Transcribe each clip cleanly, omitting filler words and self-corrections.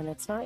and it's not.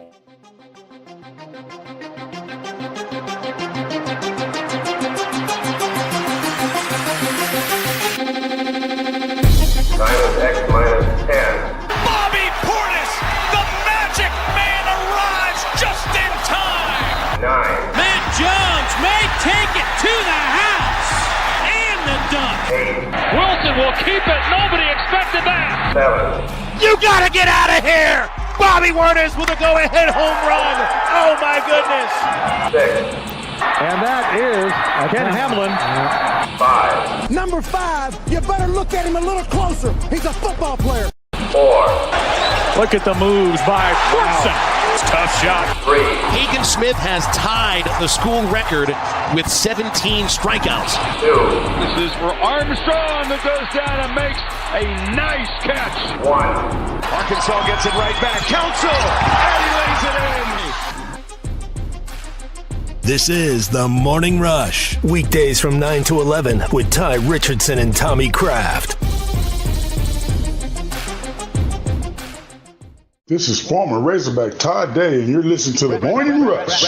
-10. Bobby Portis, the Magic Man, arrives just in time. 9. Matt Jones may take it to the house and the dunk. 8. Wilson will keep it. Nobody expected that. 7. You gotta get out of here! Bobby Portis with a go-ahead home run. Oh my goodness! 6. And that is Ken Hamlin. 5. Number 5, you better look at him a little closer. He's a football player. 4. Look at the moves by Wilson. Tough shot. 3. Hagen Smith has tied the school record with 17 strikeouts. 2. This is for Armstrong that goes down and makes a nice catch. 1. Arkansas gets it right back. Council, and he lays it in. This is The Morning Rush. Weekdays from 9 to 11 with Ty Richardson and Tommy Kraft. This is former Razorback Todd Day, and you're listening to The Morning Rush.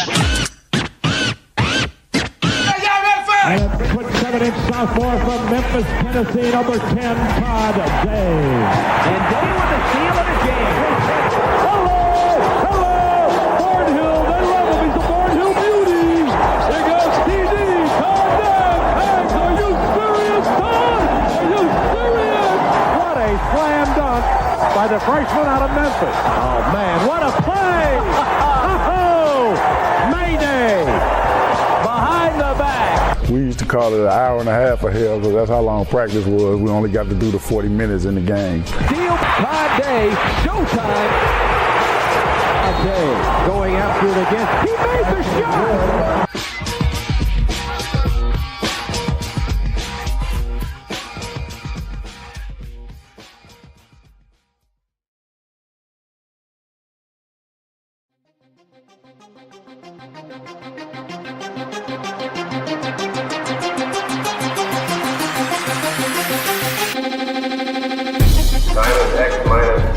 And a quick 7-inch sophomore from Memphis, Tennessee, number 10, Todd Day. And Day with the steal of the game. Hello! Barnhill, they love him. He's the Barnhill beauty. Here goes TD. Todd Day. Hanks, are you serious, Todd? Are you serious? What a slam dunk by the freshman out of Memphis. Oh, man, what a play. Oh, Mayday. Behind the back. We used to call it an hour and a half of hell, because that's how long practice was. We only got to do the 40 minutes in the game. Steal, Todd Day, showtime. Todd Day going after it again. He made the shot.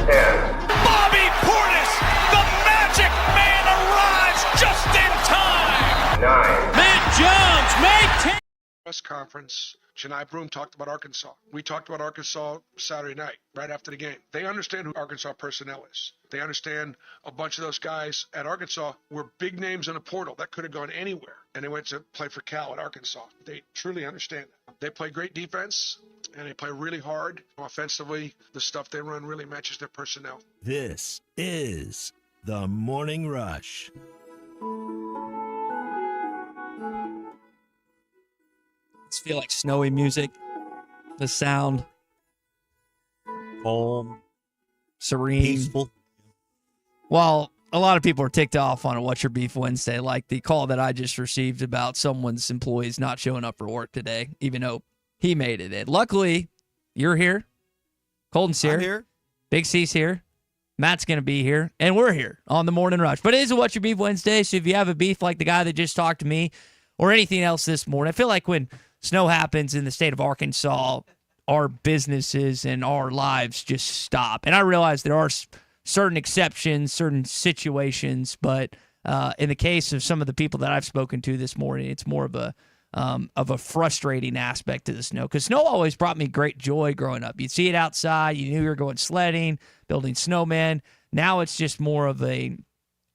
-10. Bobby Portis, the Magic Man, arrives just in time. 9. Matt Jones may take. Press conference, Chennai Broom talked about Arkansas. We talked about Arkansas Saturday night, right after the game. They understand who Arkansas personnel is. They understand a bunch of those guys at Arkansas were big names in a portal that could have gone anywhere, and they went to play for Cal at Arkansas. They truly understand that. They play great defense, and they play really hard. Offensively, the stuff they run really matches their personnel. This is The Morning Rush. Just feel like snowy music. The sound. Calm, Serene. peaceful. Well, a lot of people are ticked off on a What's Your Beef Wednesday, like the call that I just received about someone's employees not showing up for work today, even though he made it in. Luckily, you're here. Colton's here. I'm here. Big C's here. Matt's going to be here. And we're here on the Morning Rush. But it is a What's Your Beef Wednesday, so if you have a beef like the guy that just talked to me or anything else this morning, I feel like when snow happens in the state of Arkansas, our businesses and our lives just stop. And I realize there are certain exceptions, certain situations, but in the case of some of the people that I've spoken to this morning, it's more of a frustrating aspect to the snow, because snow always brought me great joy growing up. You'd see it outside, you knew you were going sledding, building snowmen. Now it's just more of an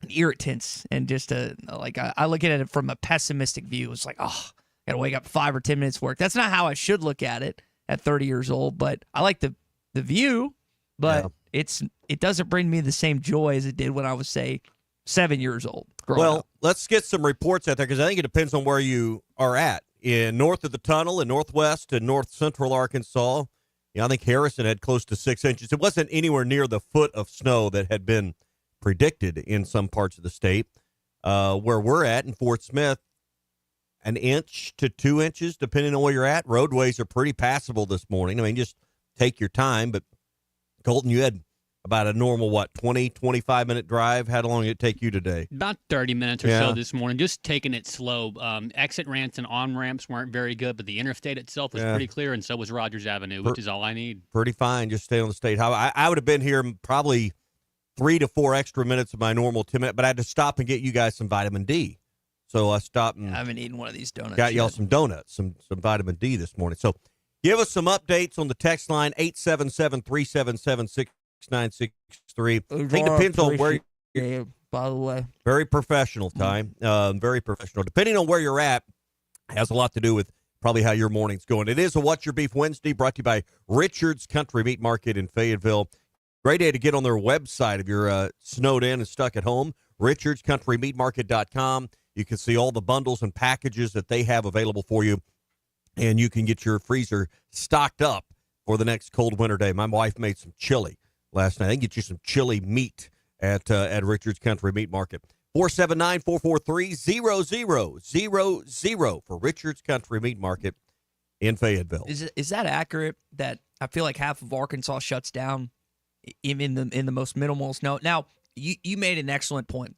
irritants and just I look at it from a pessimistic view. It's like, oh, I gotta wake up 5 or 10 minutes work. That's not how I should look at it at 30 years old, but I like the view, but it doesn't bring me the same joy as it did when I was, say, 7 years old. Well, up. let's get some reports out there, because I think it depends on where you are at. In north of the tunnel, in northwest and north central Arkansas, I think Harrison had close to 6 inches. It wasn't anywhere near the foot of snow that had been predicted in some parts of the state. Where we're at in Fort Smith, 1 inch to 2 inches, depending on where you're at. Roadways are pretty passable this morning. I mean, just take your time. But, Colton, you had about a normal, 20, 25-minute drive. How long did it take you today? About 30 minutes or so this morning, just taking it slow. Exit ramps and on-ramps weren't very good, but the interstate itself was pretty clear, and so was Rogers Avenue, which is all I need. Pretty fine. Just stay on the state highway. I would have been here probably 3 to 4 extra minutes of my normal 10 minutes, but I had to stop and get you guys some vitamin D. So I stopped and I haven't eaten one of these donuts. got y'all some donuts, some vitamin D this morning. So give us some updates on the text line, 877-377-6963. I think it depends on where you're, by the way. Very professional, Ty. Very professional. Depending on where you're at, has a lot to do with probably how your morning's going. It is a What's Your Beef Wednesday brought to you by Richard's Country Meat Market in Fayetteville. Great day to get on their website if you're snowed in and stuck at home, richardscountrymeatmarket.com. You can see all the bundles and packages that they have available for you, and you can get your freezer stocked up for the next cold winter day. My wife made some chili last night. I can get you some chili meat at Richard's Country Meat Market. 479-443-0000 for Richard's Country Meat Market in Fayetteville. Is that accurate that I feel like half of Arkansas shuts down in the most minimal snow? Now, you made an excellent point.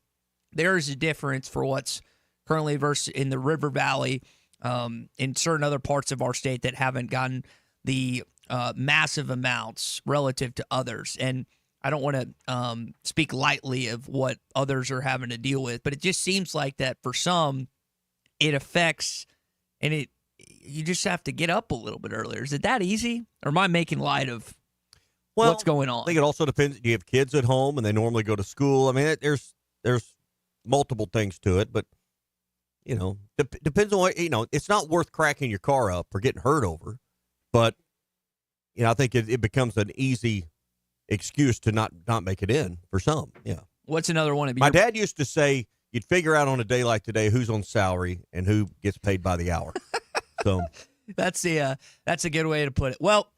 There is a difference for what's currently versus in the River Valley, in certain other parts of our state that haven't gotten the massive amounts relative to others. And I don't want to speak lightly of what others are having to deal with, but it just seems like that for some, it affects, and you just have to get up a little bit earlier. Is it that easy, or am I making light of what's going on? I think it also depends. Do you have kids at home and they normally go to school? I mean, there's multiple things to it, but depends on what, it's not worth cracking your car up or getting hurt over, but I think it becomes an easy excuse to not make it in for some. Yeah. What's another one? My dad used to say you'd figure out on a day like today who's on salary and who gets paid by the hour. So that's a good way to put it. Well,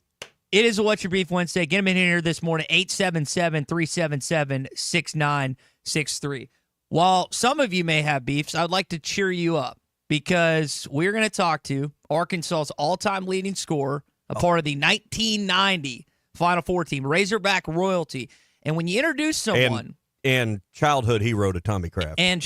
it is a What's Your Beef Wednesday. Get them in here this morning, 877-377-6963. While some of you may have beefs, I'd like to cheer you up because we're going to talk to Arkansas's all-time leading scorer, a part of the 1990 Final Four team, Razorback royalty. And when you introduce someone... And childhood hero to Tommy Kraft. I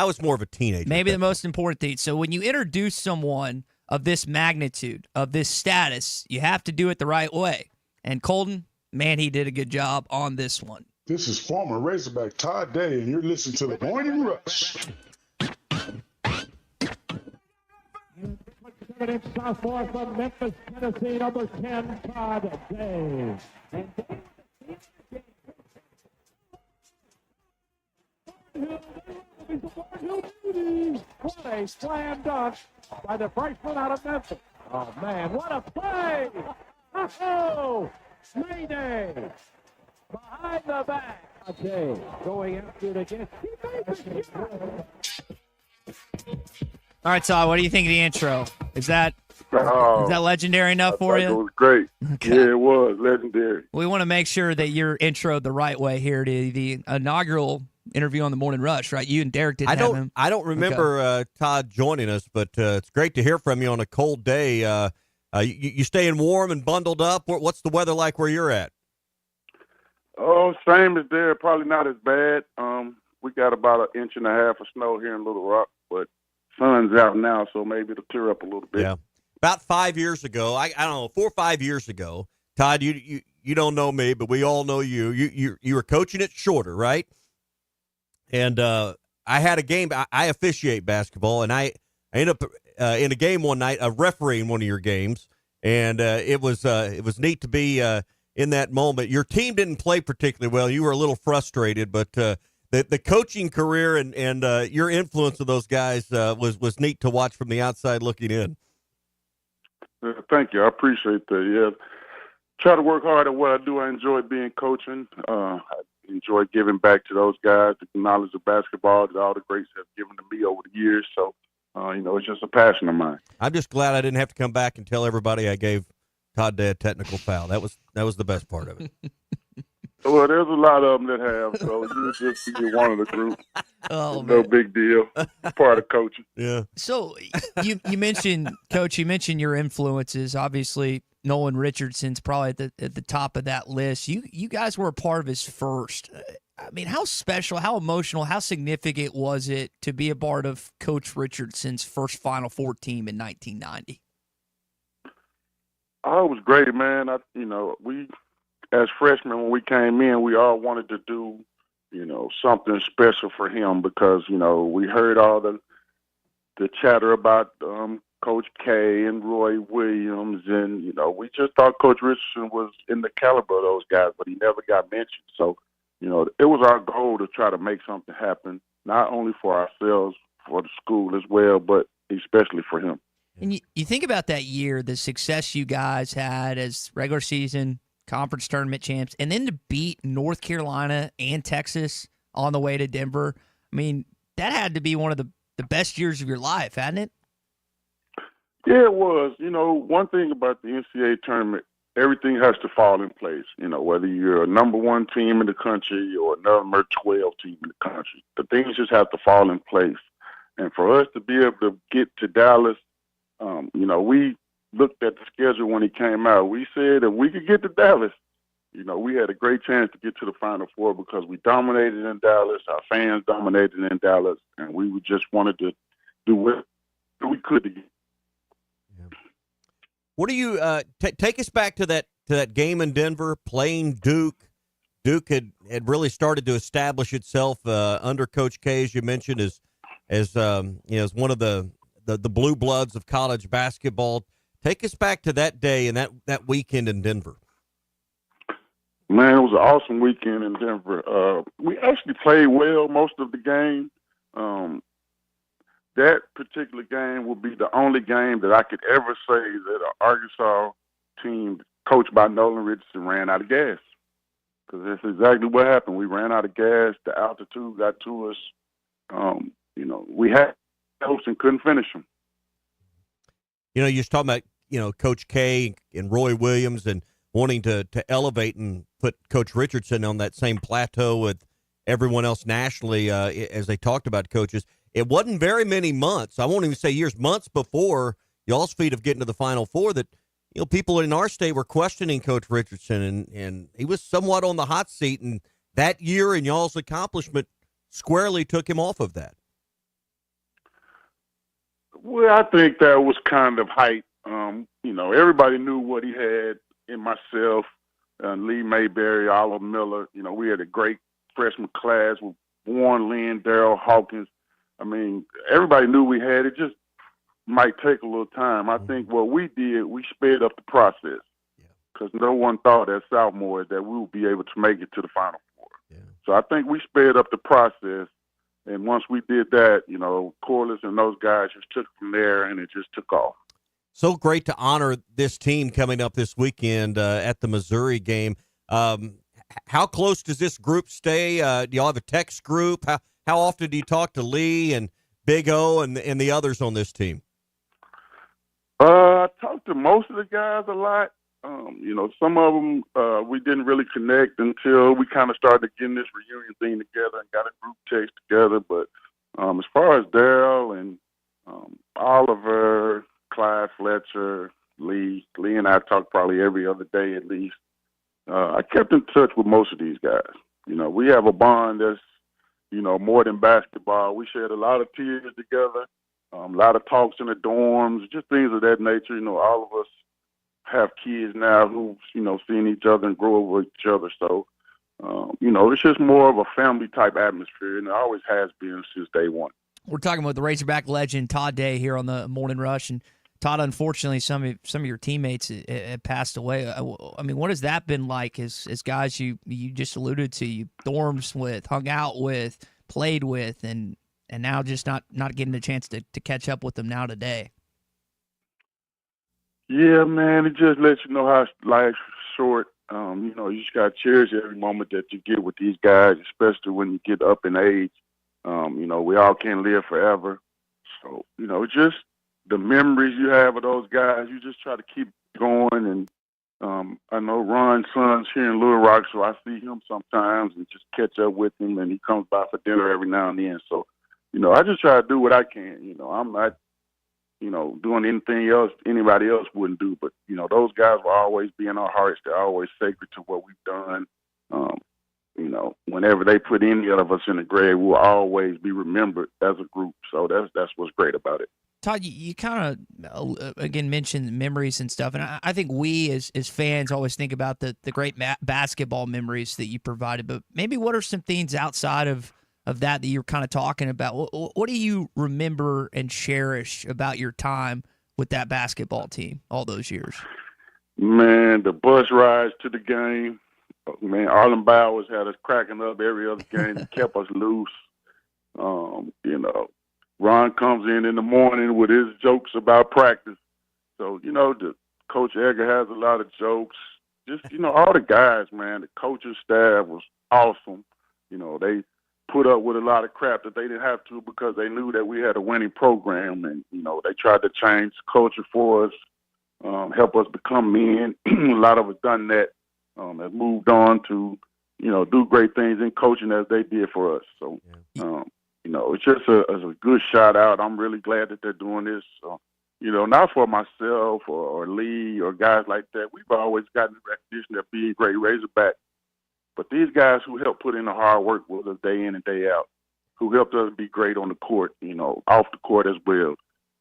was more of a teenager. Maybe the most important thing. So when you introduce someone of this magnitude, of this status, you have to do it the right way. And Colton, man, he did a good job on this one. This is former Razorback Todd Day, and you're listening to the Morning Rush. Sophomore from Memphis, Tennessee, number 10, Todd Day. What a slam dunk by the freshman out of Memphis. Oh, man, what a play! Oh, Mayday! Behind the back. Okay, going after it again. He makes it. All right, Todd, what do you think of the intro? Is that legendary enough for you? It was great. Okay. Yeah, it was legendary. We want to make sure that you're introed the right way here to the inaugural interview on the Morning Rush, right? You and Derek didn't have him. I don't remember Todd joining us, but it's great to hear from you on a cold day. You staying warm and bundled up? What's the weather like where you're at? Oh, same as there. Probably not as bad. We got about 1.5 inches of snow here in Little Rock, but sun's out now, so maybe it'll tear up a little bit. Yeah. About 5 years ago, I don't know, 4 or 5 years ago, Todd, you don't know me, but we all know you. You were coaching at Shorter, right? And I had a game. I officiate basketball, and I ended up in a game one night, refereeing one of your games, and it was neat to be in that moment. Your team didn't play particularly well. You were a little frustrated, but the coaching career and your influence of those guys was neat to watch from the outside looking in. Thank you. I appreciate that. Yeah, try to work hard at what I do. I enjoy being coaching. I enjoy giving back to those guys the knowledge of basketball that all the greats have given to me over the years. So, it's just a passion of mine. I'm just glad I didn't have to come back and tell everybody I gave Todd Day a technical foul. That was the best part of it. Well, there's a lot of them that have, so you just be one of the group. Oh, no big deal. Part of coaching. Yeah. So you mentioned, Coach, you mentioned your influences. Obviously, Nolan Richardson's probably at the top of that list. You guys were a part of his first. I mean, how special, how emotional, how significant was it to be a part of Coach Richardson's first Final Four team in 1990? Oh, it was great, man. as freshmen, when we came in, we all wanted to do, something special for him because, we heard all the chatter about Coach K and Roy Williams, and, we just thought Coach Richardson was in the caliber of those guys, but he never got mentioned. So, it was our goal to try to make something happen, not only for ourselves, for the school as well, but especially for him. And you think about that year, the success you guys had as regular season, conference tournament champs, and then to beat North Carolina and Texas on the way to Denver. I mean, that had to be one of the best years of your life, hadn't it? Yeah, it was. One thing about the NCAA tournament, everything has to fall in place. Whether you're a number one team in the country or a number 12 team in the country, the things just have to fall in place. And for us to be able to get to Dallas, we looked at the schedule when he came out. We said if we could get to Dallas, we had a great chance to get to the Final Four because we dominated in Dallas, our fans dominated in Dallas, and we just wanted to do what we could to get. What do you take us back to that game in Denver, playing Duke? Duke had really started to establish itself under Coach K, as you mentioned, as one of the blue bloods of college basketball. Take us back to that day and that weekend in Denver. Man, it was an awesome weekend in Denver. We actually played well most of the game. That particular game will be the only game that I could ever say that an Arkansas team coached by Nolan Richardson ran out of gas. Because that's exactly what happened. We ran out of gas. The altitude got to us. We had hopes and couldn't finish them. You're talking about, Coach K and Roy Williams and wanting to elevate and put Coach Richardson on that same plateau with everyone else nationally as they talked about coaches. It wasn't very many months. I won't even say years, months before y'all's feat of getting to the Final Four that, people in our state were questioning Coach Richardson, and he was somewhat on the hot seat. And that year and y'all's accomplishment squarely took him off of that. Well, I think that was kind of hype. Everybody knew what he had in myself, Lee Mayberry, Oliver Miller. We had a great freshman class with Warren Lynn, Darryl Hawkins. I mean, everybody knew we had it. Just might take a little time. I think what we did, we sped up the process because no one thought at Southmore that we would be able to make it to the Final Four. Yeah. So I think we sped up the process. And once we did that, Corliss and those guys just took from there, and it just took off. So great to honor this team coming up this weekend at the Missouri game. How close does this group stay? Do y'all have a text group? How often do you talk to Lee and Big O and the others on this team? I talked to most of the guys a lot. Some of them we didn't really connect until we kind of started getting this reunion thing together and got a group text together. But as far as Daryl and Oliver, Clyde Fletcher, Lee and I talk probably every other day at least. I kept in touch with most of these guys. We have a bond that's, more than basketball. We shared a lot of tears together, a lot of talks in the dorms, just things of that nature. All of us have kids now who, seeing each other and grow up with each other. So, it's just more of a family type atmosphere, and it always has been since day one. We're talking about the Razorback legend, Todd Day, here on the Morning Rush. And Todd, unfortunately, some of your teammates have passed away. I mean, what has that been like as guys you just alluded to, you dorms with, hung out with, played with, and now just not getting a chance to catch up with them now today? Yeah, man, it just lets you know how life's short. You just got to cherish every moment that you get with these guys, especially when you get up in age. We all can't live forever. So, just the memories you have of those guys, you just try to keep going. And I know Ron's son's here in Little Rock, so I see him sometimes and just catch up with him, and he comes by for dinner every now and then. So, I just try to do what I can. I'm not, doing anything else anybody else wouldn't do. But, those guys will always be in our hearts. They're always sacred to what we've done. Whenever they put any of us in the grave, we'll always be remembered as a group. So that's what's great about it. Todd, you kind of, again, mentioned memories and stuff, and I think we as fans always think about the great basketball memories that you provided, but maybe what are some things outside of that you're kind of talking about? What do you remember and cherish about your time with that basketball team all those years? Man, the bus rides to the game. Man, Arlen Bowers had us cracking up every other game. He kept us loose. Ron comes in the morning with his jokes about practice. So, the Coach Edgar has a lot of jokes. Just, all the guys, man, the coaching staff was awesome. They put up with a lot of crap that they didn't have to because they knew that we had a winning program. And, they tried to change the culture for us, help us become men. A lot of us done that, have moved on to, do great things in coaching as they did for us. So, it's just a good shout out. I'm really glad that they're doing this. Not for myself or Lee or guys like that. We've always gotten recognition of being great Razorback. But these guys who help put in the hard work with us day in and day out, who helped us be great on the court, off the court as well.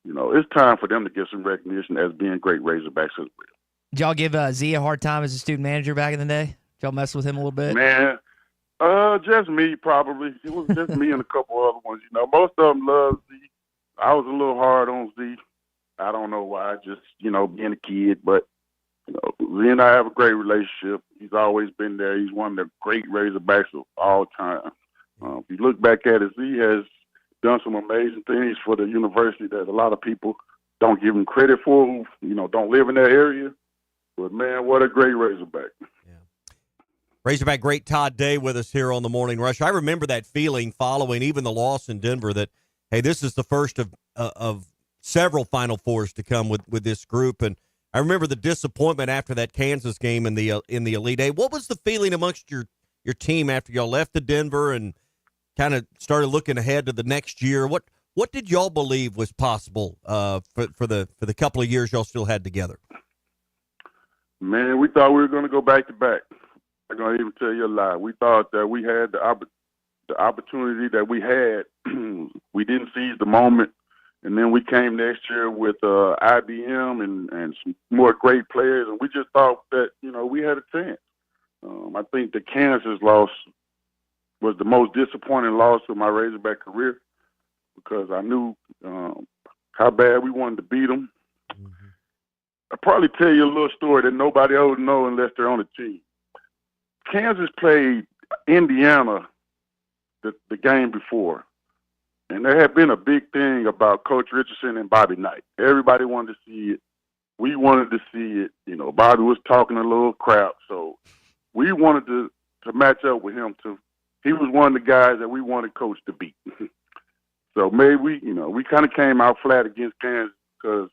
It's time for them to get some recognition as being great Razorbacks as well. Did y'all give Z a hard time as a student manager back in the day? Did y'all mess with him a little bit? Man, just me probably. It was just me and a couple other ones. Most of them love Z. I was a little hard on Z. I don't know why, just, being a kid. But, Z and I have a great relationship. He's always been there. He's one of the great Razorbacks of all time. If you look back at it, Z has done some amazing things for the university that a lot of people don't give him credit for, who, don't live in that area. But, man, what a great Razorback. Razorback great Todd Day with us here on the Morning Rush. I remember that feeling following even the loss in Denver that, hey, this is the first of several Final Fours to come with this group. And I remember the disappointment after that Kansas game in the Elite Eight. What was the feeling amongst your team after y'all left the Denver and kind of started looking ahead to the next year? What did y'all believe was possible for the couple of years y'all still had together? Man, we thought we were going to go back to back. I'm going to even tell you a lie. We thought that we had the opportunity that we had. We didn't seize the moment. And then we came next year with IBM and some more great players. And we just thought that, we had a chance. I think the Kansas loss was the most disappointing loss of my Razorback career because I knew how bad we wanted to beat them. Mm-hmm. I'll probably tell you a little story that nobody else would know unless they're on the team. Kansas played Indiana the game before, and there had been a big thing about Coach Richardson and Bobby Knight. Everybody wanted to see it. We wanted to see it. Bobby was talking a little crap, so we wanted to match up with him too. He was one of the guys that we wanted Coach to beat. So maybe we kind of came out flat against Kansas because,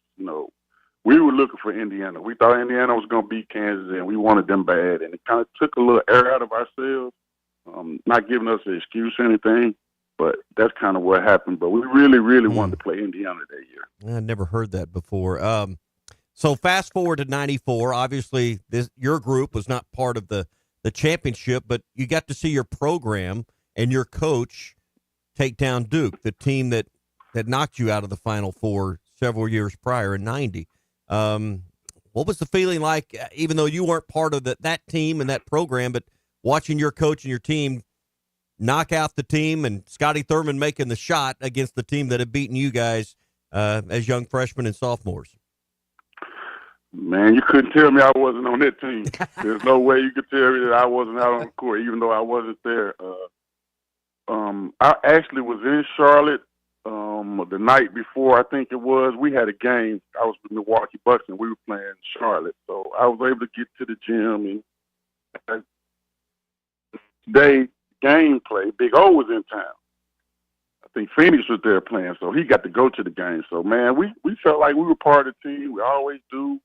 we were looking for Indiana. We thought Indiana was going to beat Kansas, and we wanted them bad. And it kind of took a little air out of ourselves, not giving us an excuse or anything. But that's kind of what happened. But we really, really wanted to play Indiana that year. I never heard that before. So fast forward to 94. Obviously, your group was not part of the championship, but you got to see your program and your coach take down Duke, the team that knocked you out of the Final Four several years prior in 90. What was the feeling like, even though you weren't part of that team and that program, but watching your coach and your team knock out the team and Scotty Thurman making the shot against the team that had beaten you guys as young freshmen and sophomores? Man, you couldn't tell me I wasn't on that team. There's no way you could tell me that I wasn't out on the court, even though I wasn't there. I actually was in Charlotte the night before, I think it was. We had a game. I was with Milwaukee Bucks, and we were playing Charlotte. So I was able to get to the gym. And today, gameplay, Big O was in town. I think Phoenix was there playing, so he got to go to the game. So, man, we felt like we were part of the team. We always do.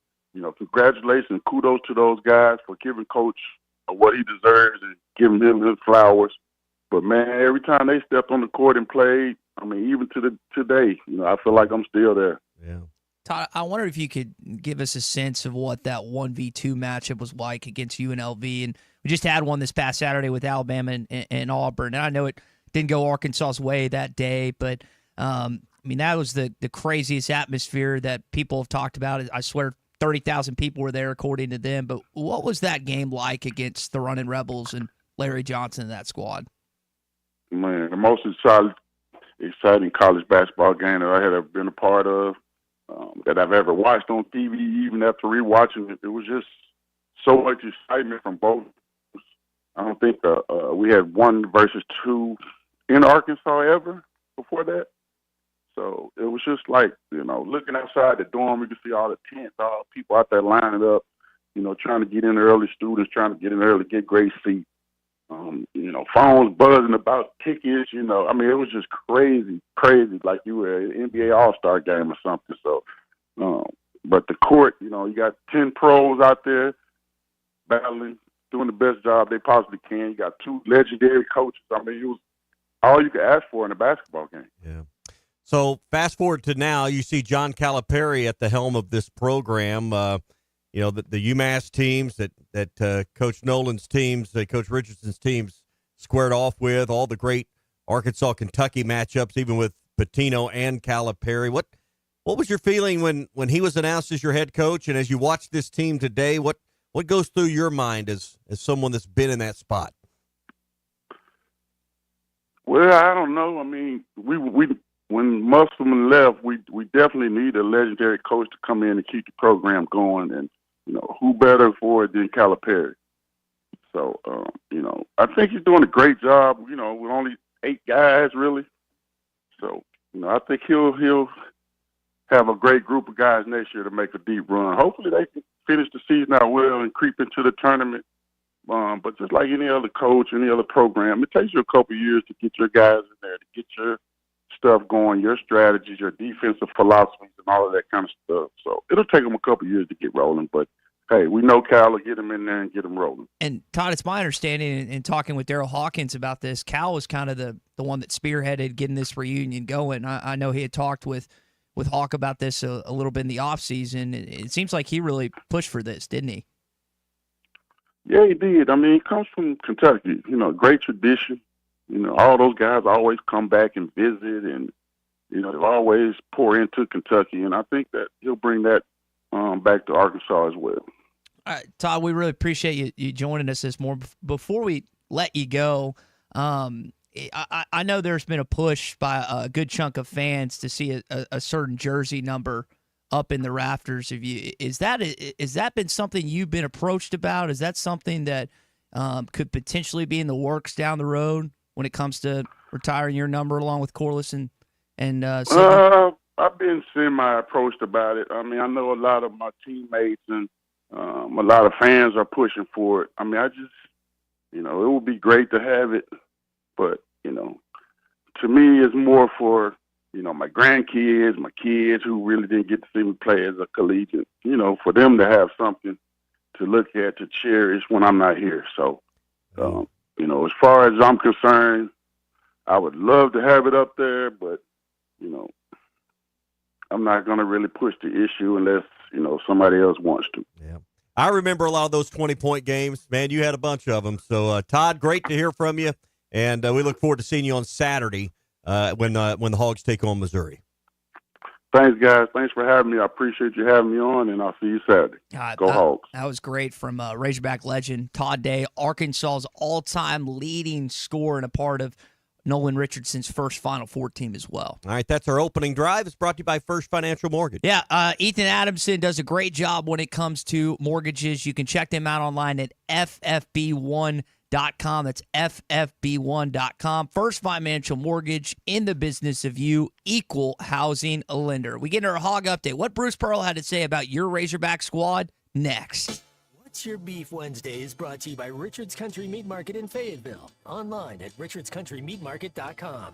Congratulations, kudos to those guys for giving Coach what he deserves and giving him his flowers. But, man, every time they stepped on the court and played, even to today, I feel like I'm still there. Yeah. Todd, I wonder if you could give us a sense of what that 1v2 matchup was like against UNLV. And we just had one this past Saturday with Alabama and Auburn. And I know it didn't go Arkansas's way that day, but, I mean, that was the craziest atmosphere that people have talked about. I swear 30,000 people were there according to them. But what was that game like against the Running Rebels and Larry Johnson and that squad? Man, the most exciting college basketball game that I had ever been a part of, that I've ever watched on TV, even after rewatching it. It was just so much excitement from both. I don't think we had 1 versus 2 in Arkansas ever before that. So it was just like, looking outside the dorm, you could see all the tents, all the people out there lining up, trying to get in early, students trying to get in early, get great seats. Phones buzzing about tickets, I mean, it was just crazy, like you were at an NBA All-Star game or something. So, but the court, you got 10 pros out there battling, doing the best job they possibly can. You got 2 legendary coaches. I mean, it was all you could ask for in a basketball game. Yeah. So fast forward to now, you see John Calipari at the helm of this program. The UMass teams that Coach Nolan's teams, Coach Richardson's teams squared off with, all the great Arkansas-Kentucky matchups, even with Pitino and Calipari. What was your feeling when he was announced as your head coach, and as you watch this team today, what goes through your mind as someone that's been in that spot? Well, I don't know. I mean, we when Musselman left, we definitely need a legendary coach to come in and keep the program going, and who better for it than Calipari? So, I think he's doing a great job. With only 8 guys really. So, I think he'll have a great group of guys next year to make a deep run. Hopefully, they can finish the season out well and creep into the tournament. But just like any other coach, any other program, it takes you a couple of years to get your guys in there, to get your stuff going, your strategies, your defensive philosophies, and all of that kind of stuff. So it'll take them a couple of years to get rolling. But, hey, we know Cal will get them in there and get them rolling. And, Todd, it's my understanding in talking with Daryl Hawkins about this, Cal was kind of the one that spearheaded getting this reunion going. I know he had talked with Hawk about this a little bit in the offseason. It seems like he really pushed for this, didn't he? Yeah, he did. I mean, he comes from Kentucky, great tradition. All those guys always come back and visit, and, they always pour into Kentucky. And I think that he'll bring that back to Arkansas as well. All right, Todd, we really appreciate you joining us this morning. Before we let you go, I know there's been a push by a good chunk of fans to see a certain jersey number up in the rafters of you. Is that been something you've been approached about? Is that something that could potentially be in the works down the road when it comes to retiring your number along with Corliss and Sidney? I've been semi-approached about it. I mean, I know a lot of my teammates and a lot of fans are pushing for it. I mean, I just, it would be great to have it, but, to me, it's more for, my grandkids, my kids who really didn't get to see me play as a collegiate, for them to have something to look at, to cherish when I'm not here. So, as far as I'm concerned, I would love to have it up there, but, I'm not going to really push the issue unless, somebody else wants to. Yeah. I remember a lot of those 20-point games. Man, you had a bunch of them. So, Todd, great to hear from you, and we look forward to seeing you on Saturday when the Hogs take on Missouri. Thanks, guys. Thanks for having me. I appreciate you having me on, and I'll see you Saturday. Go Hogs. That was great from Razorback legend Todd Day, Arkansas's all-time leading scorer and a part of Nolan Richardson's first Final Four team as well. All right, that's our opening drive. It's brought to you by First Financial Mortgage. Yeah, Ethan Adamson does a great job when it comes to mortgages. You can check them out online at ffb1.com. That's ffb1.com. First Financial Mortgage, in the business of you, equal housing lender. We get into our Hog Update. What Bruce Pearl had to say about your Razorback squad next. What's Your Beef Wednesday is brought to you by Richards Country Meat Market in Fayetteville. Online at richardscountrymeatmarket.com.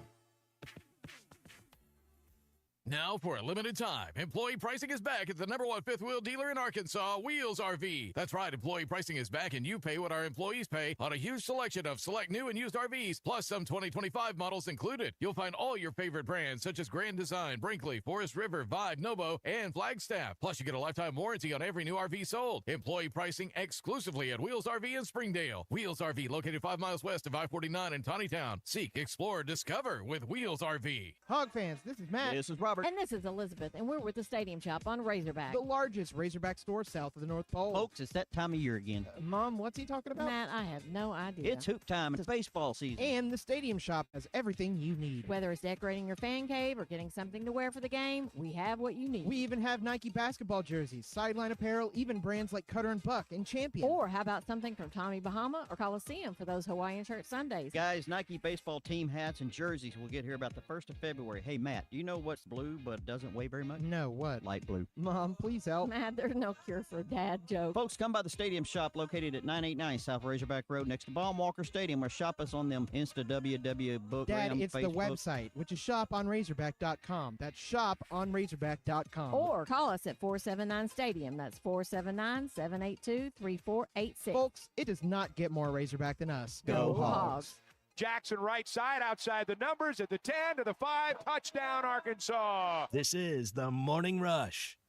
Now, for a limited time, employee pricing is back at the #1 fifth wheel dealer in Arkansas, Wheels RV. That's right, employee pricing is back, and you pay what our employees pay on a huge selection of select new and used RVs, plus some 2025 models included. You'll find all your favorite brands, such as Grand Design, Brinkley, Forest River, Vibe, Novo, and Flagstaff. Plus, you get a lifetime warranty on every new RV sold. Employee pricing exclusively at Wheels RV in Springdale. Wheels RV, located 5 miles west of I-49 in Tawnytown. Seek, explore, discover with Wheels RV. Hog fans, this is Matt. This is Robert. And this is Elizabeth, and we're with the Stadium Shop on Razorback. The largest Razorback store south of the North Pole. Folks, it's that time of year again. Mom, what's he talking about? Matt, I have no idea. It's hoop time. It's baseball season. And the Stadium Shop has everything you need. Whether it's decorating your fan cave or getting something to wear for the game, we have what you need. We even have Nike basketball jerseys, sideline apparel, even brands like Cutter and Buck and Champion. Or how about something from Tommy Bahama or Coliseum for those Hawaiian shirt Sundays? Guys, Nike baseball team hats and jerseys will get here about the 1st of February. Hey, Matt, do you know what's blue but doesn't weigh very much? No, what? Light blue. Mom, please help. Matt, there's no cure for a dad joke. Folks, come by the Stadium Shop located at 989 South Razorback Road next to Baum-Walker Stadium, or shop us on them Insta WW book. Dad, it's Facebook. the website, which is shoponrazorback.com. That's shoponrazorback.com. Or call us at 479-STADIUM. That's 479-782-3486. Folks, it does not get more Razorback than us. Go Hogs. Jackson right side, outside the numbers, at the 10 to the 5, touchdown Arkansas. This is the Morning Rush.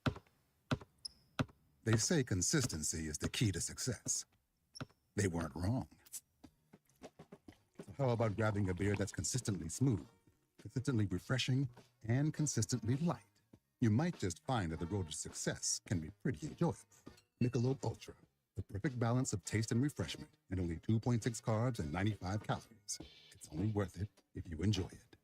They say consistency is the key to success. They weren't wrong. So how about grabbing a beer that's consistently smooth, consistently refreshing, and consistently light? You might just find that the road to success can be pretty enjoyable. Michelob Ultra, the perfect balance of taste and refreshment, and only 2.6 carbs and 95 calories. It's only worth it if you enjoy it.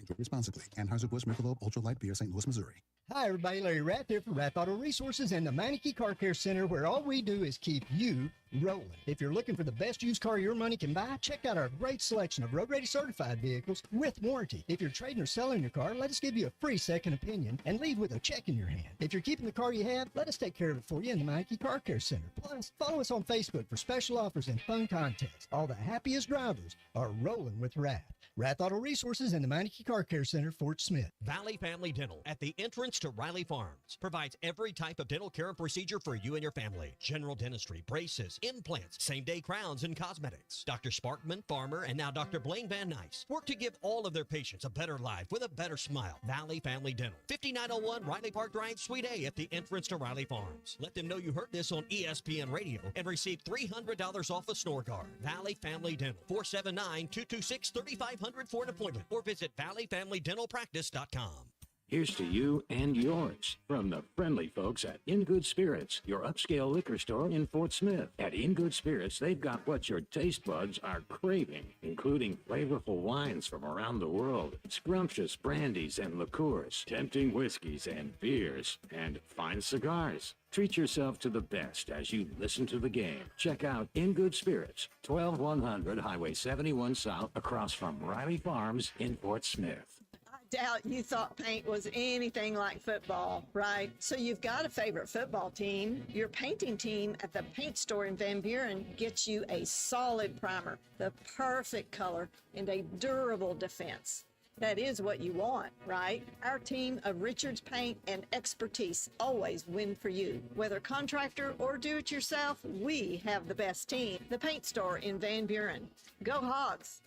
Enjoy responsibly. Anheuser-Busch Michelob Ultra Light Beer, St. Louis, Missouri. Hi, everybody. Larry Rath here from Rath Auto Resources and the Meineke Car Care Center, where all we do is keep you rolling. If you're looking for the best used car your money can buy, check out our great selection of road-ready certified vehicles with warranty. If you're trading or selling your car, let us give you a free second opinion and leave with a check in your hand. If you're keeping the car you have, let us take care of it for you in the Meineke Car Care Center. Plus, follow us on Facebook for special offers and fun contests. All the happiest drivers are rolling with Rath. Rath Auto Resources and the Meineke Car Care Center, Fort Smith. Valley Family Dental at the entrance to Riley Farms provides every type of dental care and procedure for you and your family. General dentistry, braces, implants, same-day crowns, and cosmetics. Dr. Sparkman, Farmer, and now Dr. Blaine Van Nice work to give all of their patients a better life with a better smile. Valley Family Dental, 5901 Riley Park Drive, Suite A at the entrance to Riley Farms. Let them know you heard this on ESPN Radio and receive $300 off a snore guard. Valley Family Dental, 479-226-3500 for an appointment, or visit valleyfamilydentalpractice.com. Here's to you and yours from the friendly folks at In Good Spirits, your upscale liquor store in Fort Smith. At In Good Spirits, they've got what your taste buds are craving, including flavorful wines from around the world, scrumptious brandies and liqueurs, tempting whiskeys and beers, and fine cigars. Treat yourself to the best as you listen to the game. Check out In Good Spirits, 12100 Highway 71 South, across from Riley Farms in Fort Smith. I doubt you thought paint was anything like football, right? So you've got a favorite football team. Your painting team at the paint store in Van Buren gets you a solid primer, the perfect color, and a durable defense. That is what you want, right? Our team of Richards Paint and expertise always win for you. Whether contractor or do-it-yourself, we have the best team. The paint store in Van Buren. Go Hogs!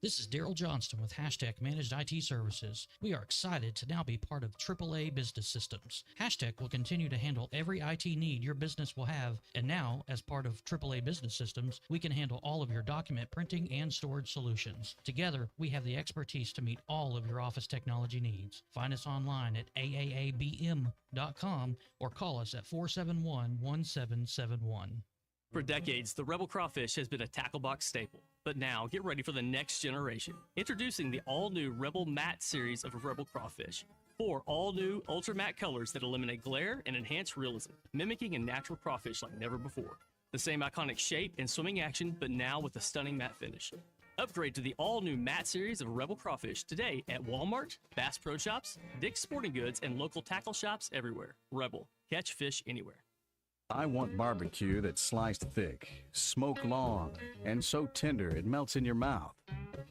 This is Daryl Johnston with Hashtag Managed IT Services. We are excited to now be part of AAA Business Systems. Hashtag will continue to handle every IT need your business will have, and now, as part of AAA Business Systems, we can handle all of your document printing and storage solutions. Together, we have the expertise to meet all of your office technology needs. Find us online at aaabm.com or call us at 471-1771. For decades, the Rebel Crawfish has been a tackle box staple. But now, get ready for the next generation. Introducing the all-new Rebel Matte series of Rebel Crawfish. 4 all-new Ultra Matte colors that eliminate glare and enhance realism, mimicking a natural crawfish like never before. The same iconic shape and swimming action, but now with a stunning matte finish. Upgrade to the all-new matte series of Rebel Crawfish today at Walmart, Bass Pro Shops, Dick's Sporting Goods, and local tackle shops everywhere. Rebel. Catch fish anywhere. I want barbecue that's sliced thick, smoked long, and so tender it melts in your mouth.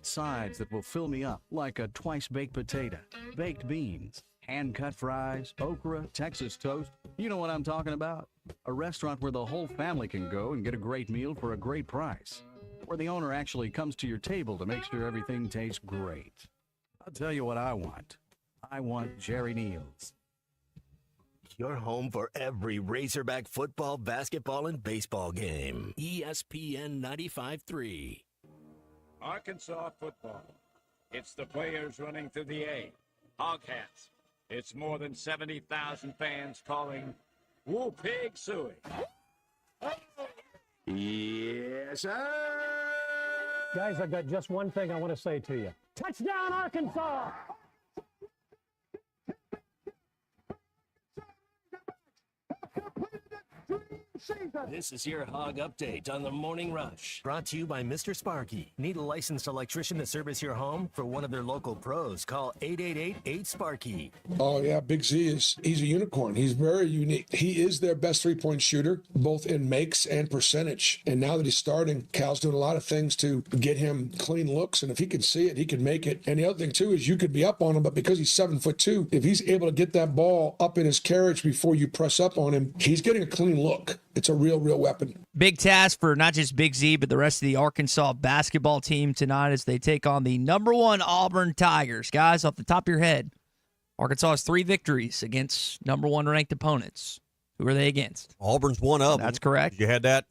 sides that will fill me up, like a twice-baked potato, baked beans, hand-cut fries, okra, Texas toast. You know what I'm talking about. A restaurant where the whole family can go and get a great meal for a great price. Where the owner actually comes to your table to make sure everything tastes great. I'll tell you what I want. I want Jerry Neal's. Your home for every Razorback football, basketball, and baseball game. ESPN 95.3. Arkansas football. It's the players running through the A. Hogcats. It's more than 70,000 fans calling Woo Pig Suey. Yes, sir. Guys, I've got just one thing I want to say to you. Touchdown, Arkansas! This is your Hog Update on the Morning Rush. Brought to you by Mr. Sparky. Need a licensed electrician to service your home? For one of their local pros, call 888-8-SPARKY. Oh, yeah, Big Z he's a unicorn. He's very unique. He is their best three-point shooter, both in makes and percentage. And now that he's starting, Cal's doing a lot of things to get him clean looks. And if he can see it, he can make it. And the other thing, too, is you could be up on him, but because he's 7'2", if he's able to get that ball up in his carriage before you press up on him, he's getting a clean look. It's a real weapon. Big task for not just Big Z, but the rest of the Arkansas basketball team tonight as they take on the #1 Auburn Tigers. Guys, off the top of your head, Arkansas has 3 victories against #1 ranked opponents. Who are they against? Auburn's one of them. That's correct. You had that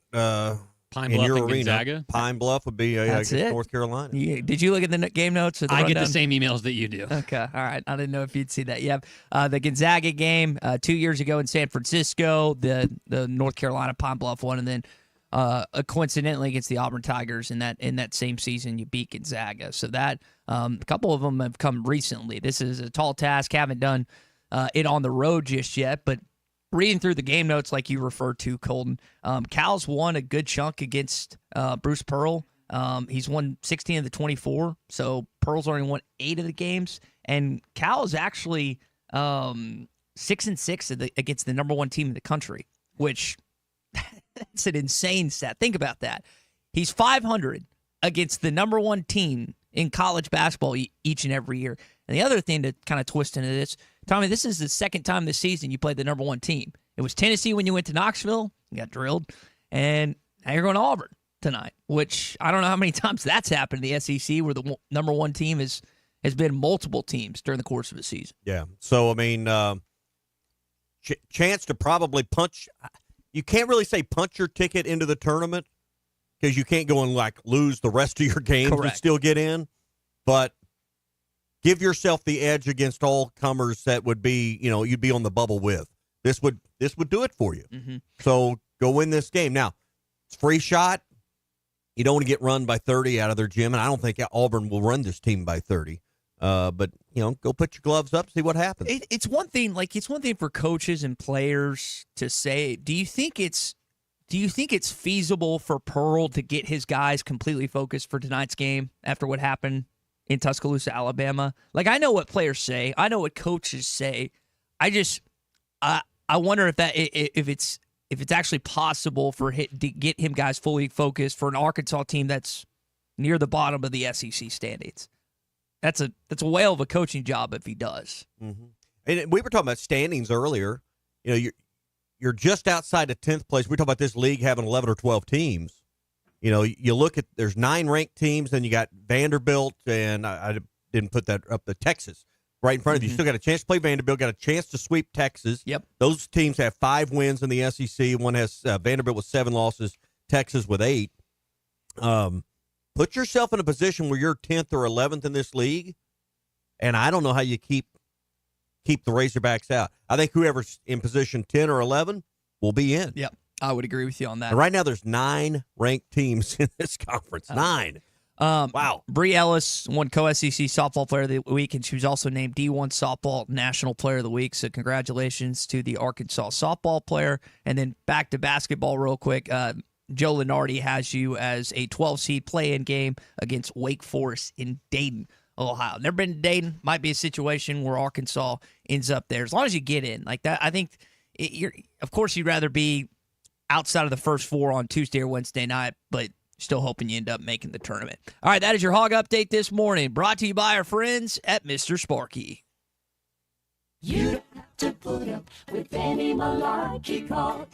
Pine in Bluff your and arena. Gonzaga. Pine Bluff would be against North Carolina. Did you look at the game notes? Or the I rundown? get the same emails that you do. Okay, all right. I didn't know if you'd see that. You have the Gonzaga game 2 years ago in San Francisco, the North Carolina Pine Bluff one, and then coincidentally against the Auburn Tigers in that same season, you beat Gonzaga. So that a couple of them have come recently. This is a tall task. Haven't done it on the road just yet, but reading through the game notes like you referred to, Colton, Cal's won a good chunk against Bruce Pearl. He's won 16 of the 24, so Pearl's only won 8 of the games, and Cal is actually 6-6 against the #1 team in the country, which that's an insane stat. Think about that. He's 500 against the #1 team in college basketball each and every year. And the other thing to kind of twist into this, Tommy, this is the second time this season you played the #1 team. It was Tennessee when you went to Knoxville, you got drilled, and now you're going to Auburn tonight, which I don't know how many times that's happened in the SEC where the #1 team has been multiple teams during the course of a season. Yeah. So, I mean, chance to probably punch. You can't really say punch your ticket into the tournament because you can't go and, lose the rest of your games and still get in. But give yourself the edge against all comers that would be, you'd be on the bubble with. This would do it for you. Mm-hmm. So go win this game. Now, it's a free shot. You don't want to get run by 30 out of their gym, and I don't think Auburn will run this team by 30. But go put your gloves up, see what happens. It's one thing, for coaches and players to say. Do you think it's feasible for Pearl to get his guys completely focused for tonight's game after what happened in Tuscaloosa, Alabama? I know what players say. I know what coaches say. I wonder if it's actually possible to get him guys fully focused for an Arkansas team that's near the bottom of the SEC standings. That's a whale of a coaching job if he does. Mm-hmm. And we were talking about standings earlier. You're just outside of 10th place. We talk about this league having 11 or 12 teams. You look at, there's 9 ranked teams, then you got Vanderbilt, and I didn't put that up, the Texas right in front of you. You still got a chance to play Vanderbilt, got a chance to sweep Texas. Yep. Those teams have 5 wins in the SEC. One has Vanderbilt with 7 losses, Texas with 8. Put yourself in a position where you're 10th or 11th in this league, and I don't know how you keep the Razorbacks out. I think whoever's in position 10 or 11 will be in. Yep, I would agree with you on that. And right now there's 9 ranked teams in this conference. 9. Wow. Bree Ellis won co-SEC Softball Player of the Week, and she was also named D1 Softball National Player of the Week, so congratulations to the Arkansas softball player. And then back to basketball real quick. Joe Lenardi has you as a 12-seed play-in game against Wake Forest in Dayton, Ohio. Never been to Dayton. Might be a situation where Arkansas ends up there. As long as you get in. Like that, I think, of course, you'd rather be outside of the first 4 on Tuesday or Wednesday night, but Still hoping you end up making the tournament. All right, that is your Hog Update this morning, brought to you by our friends at Mr. Sparky. You don't have to put up with any malarkey. Call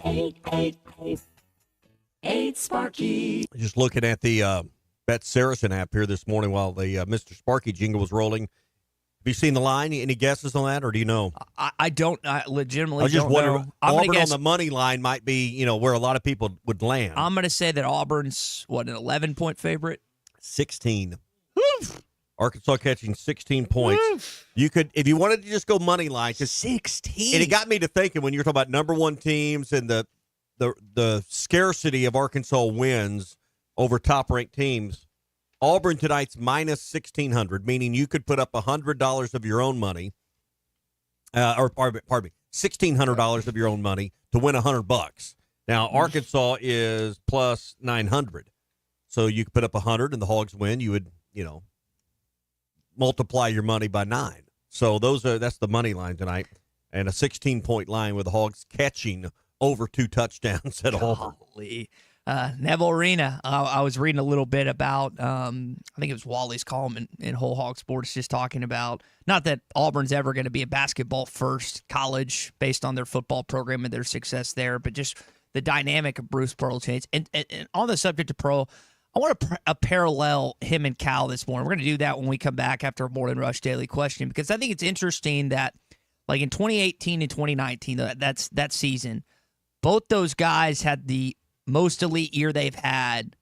888-8-SPARKY. Just looking at the Bet Saracen app here this morning while the Mr. Sparky jingle was rolling. Have you seen the line? Any guesses on that, or do you know? I don't. I legitimately I just don't wonder. know. Auburn on the money line might be, where a lot of people would land. I'm going to say that Auburn's, an 11-point favorite? 16. Woof. Arkansas catching 16 points. Woof. You could, if you wanted to just go money line, 16. And it got me to thinking when you're talking about number one teams and the scarcity of Arkansas wins over top-ranked teams. Auburn tonight's minus 1,600, meaning you could put up $100 of your own money, pardon me, $1,600 of your own money to win $100. Now Arkansas is plus 900, so you could put up 100 and the Hogs win. You would, multiply your money by 9. So that's the money line tonight, and a 16-point line with the Hogs catching over 2 touchdowns at Auburn. Neville Arena. I was reading a little bit about, I think it was Wally's column in Whole Hog Sports, just talking about, not that Auburn's ever going to be a basketball-first college based on their football program and their success there, but just the dynamic of Bruce Pearl change. And on the subject of Pearl, I want to parallel him and Cal this morning. We're going to do that when we come back after a Morning Rush Daily Question, because I think it's interesting that, like in 2018 and 2019, that season, both those guys had the most elite year they've had,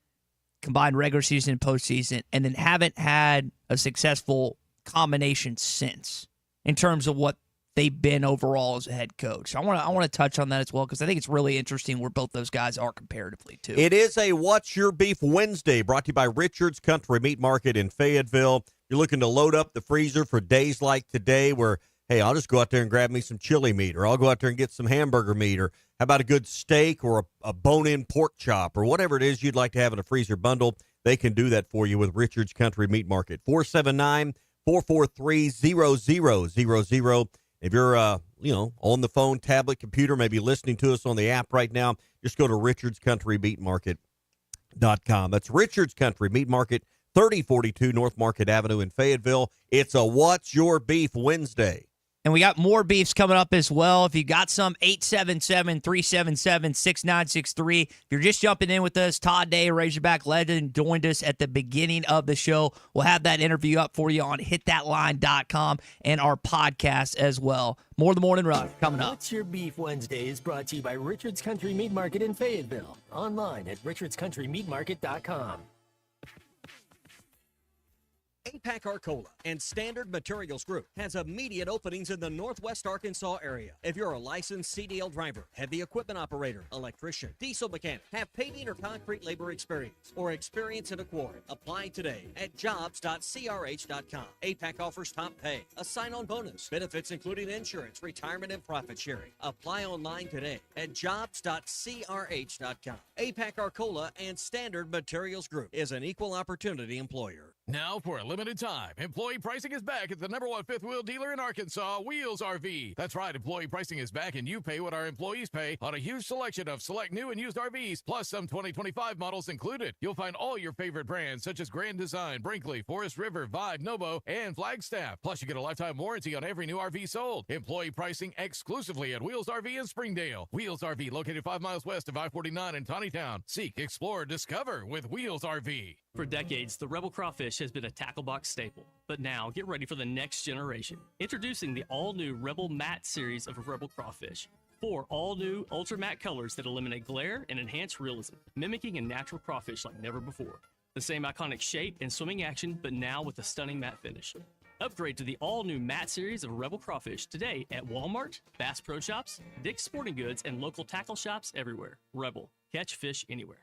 combined regular season and postseason, and then haven't had a successful combination since in terms of what they've been overall as a head coach. I want to touch on that as well, because I think it's really interesting where both those guys are comparatively too. It is a What's Your Beef Wednesday, brought to you by Richard's Country Meat Market in Fayetteville. You're looking to load up the freezer for days like today where, hey, I'll just go out there and grab me some chili meat, or I'll go out there and get some hamburger meat, or how about a good steak or a bone-in pork chop, or whatever it is you'd like to have in a freezer bundle. They can do that for you with Richard's Country Meat Market. 479-443-0000. If you're, on the phone, tablet, computer, maybe listening to us on the app right now, just go to richardscountrymeatmarket.com. That's Richard's Country Meat Market, 3042 North Market Avenue in Fayetteville. It's a What's Your Beef Wednesday. And we got more beefs coming up as well. If you got some, 877-377-6963. If you're just jumping in with us, Todd Day, Razorback legend, joined us at the beginning of the show. We'll have that interview up for you on hitthatline.com and our podcast as well. More of the Morning Rush coming up. What's Your Beef Wednesday is brought to you by Richard's Country Meat Market in Fayetteville. Online at richardscountrymeatmarket.com. APAC Arcola and Standard Materials Group has immediate openings in the Northwest Arkansas area. If you're a licensed CDL driver, heavy equipment operator, electrician, diesel mechanic, have paving or concrete labor experience, or experience in a quarry, apply today at jobs.crh.com. APAC offers top pay, a sign-on bonus, benefits including insurance, retirement, and profit sharing. Apply online today at jobs.crh.com. APAC Arcola and Standard Materials Group is an equal opportunity employer. Now, for a limited time, employee pricing is back at the #1 fifth wheel dealer in Arkansas, Wheels RV. That's right, employee pricing is back, and you pay what our employees pay on a huge selection of select new and used RVs, plus some 2025 models included. You'll find all your favorite brands, such as Grand Design, Brinkley, Forest River, Vibe, Novo, and Flagstaff. Plus, you get a lifetime warranty on every new RV sold. Employee pricing exclusively at Wheels RV in Springdale. Wheels RV, located 5 miles west of I-49 in Tawnytown. Seek, explore, discover with Wheels RV. For decades, the Rebel Crawfish has been a tackle box staple. But now, get ready for the next generation. Introducing the all-new Rebel Matte series of Rebel Crawfish. 4 all-new Ultra Matte colors that eliminate glare and enhance realism, mimicking a natural crawfish like never before. The same iconic shape and swimming action, but now with a stunning matte finish. Upgrade to the all-new Matte series of Rebel Crawfish today at Walmart, Bass Pro Shops, Dick's Sporting Goods, and local tackle shops everywhere. Rebel. Catch fish anywhere.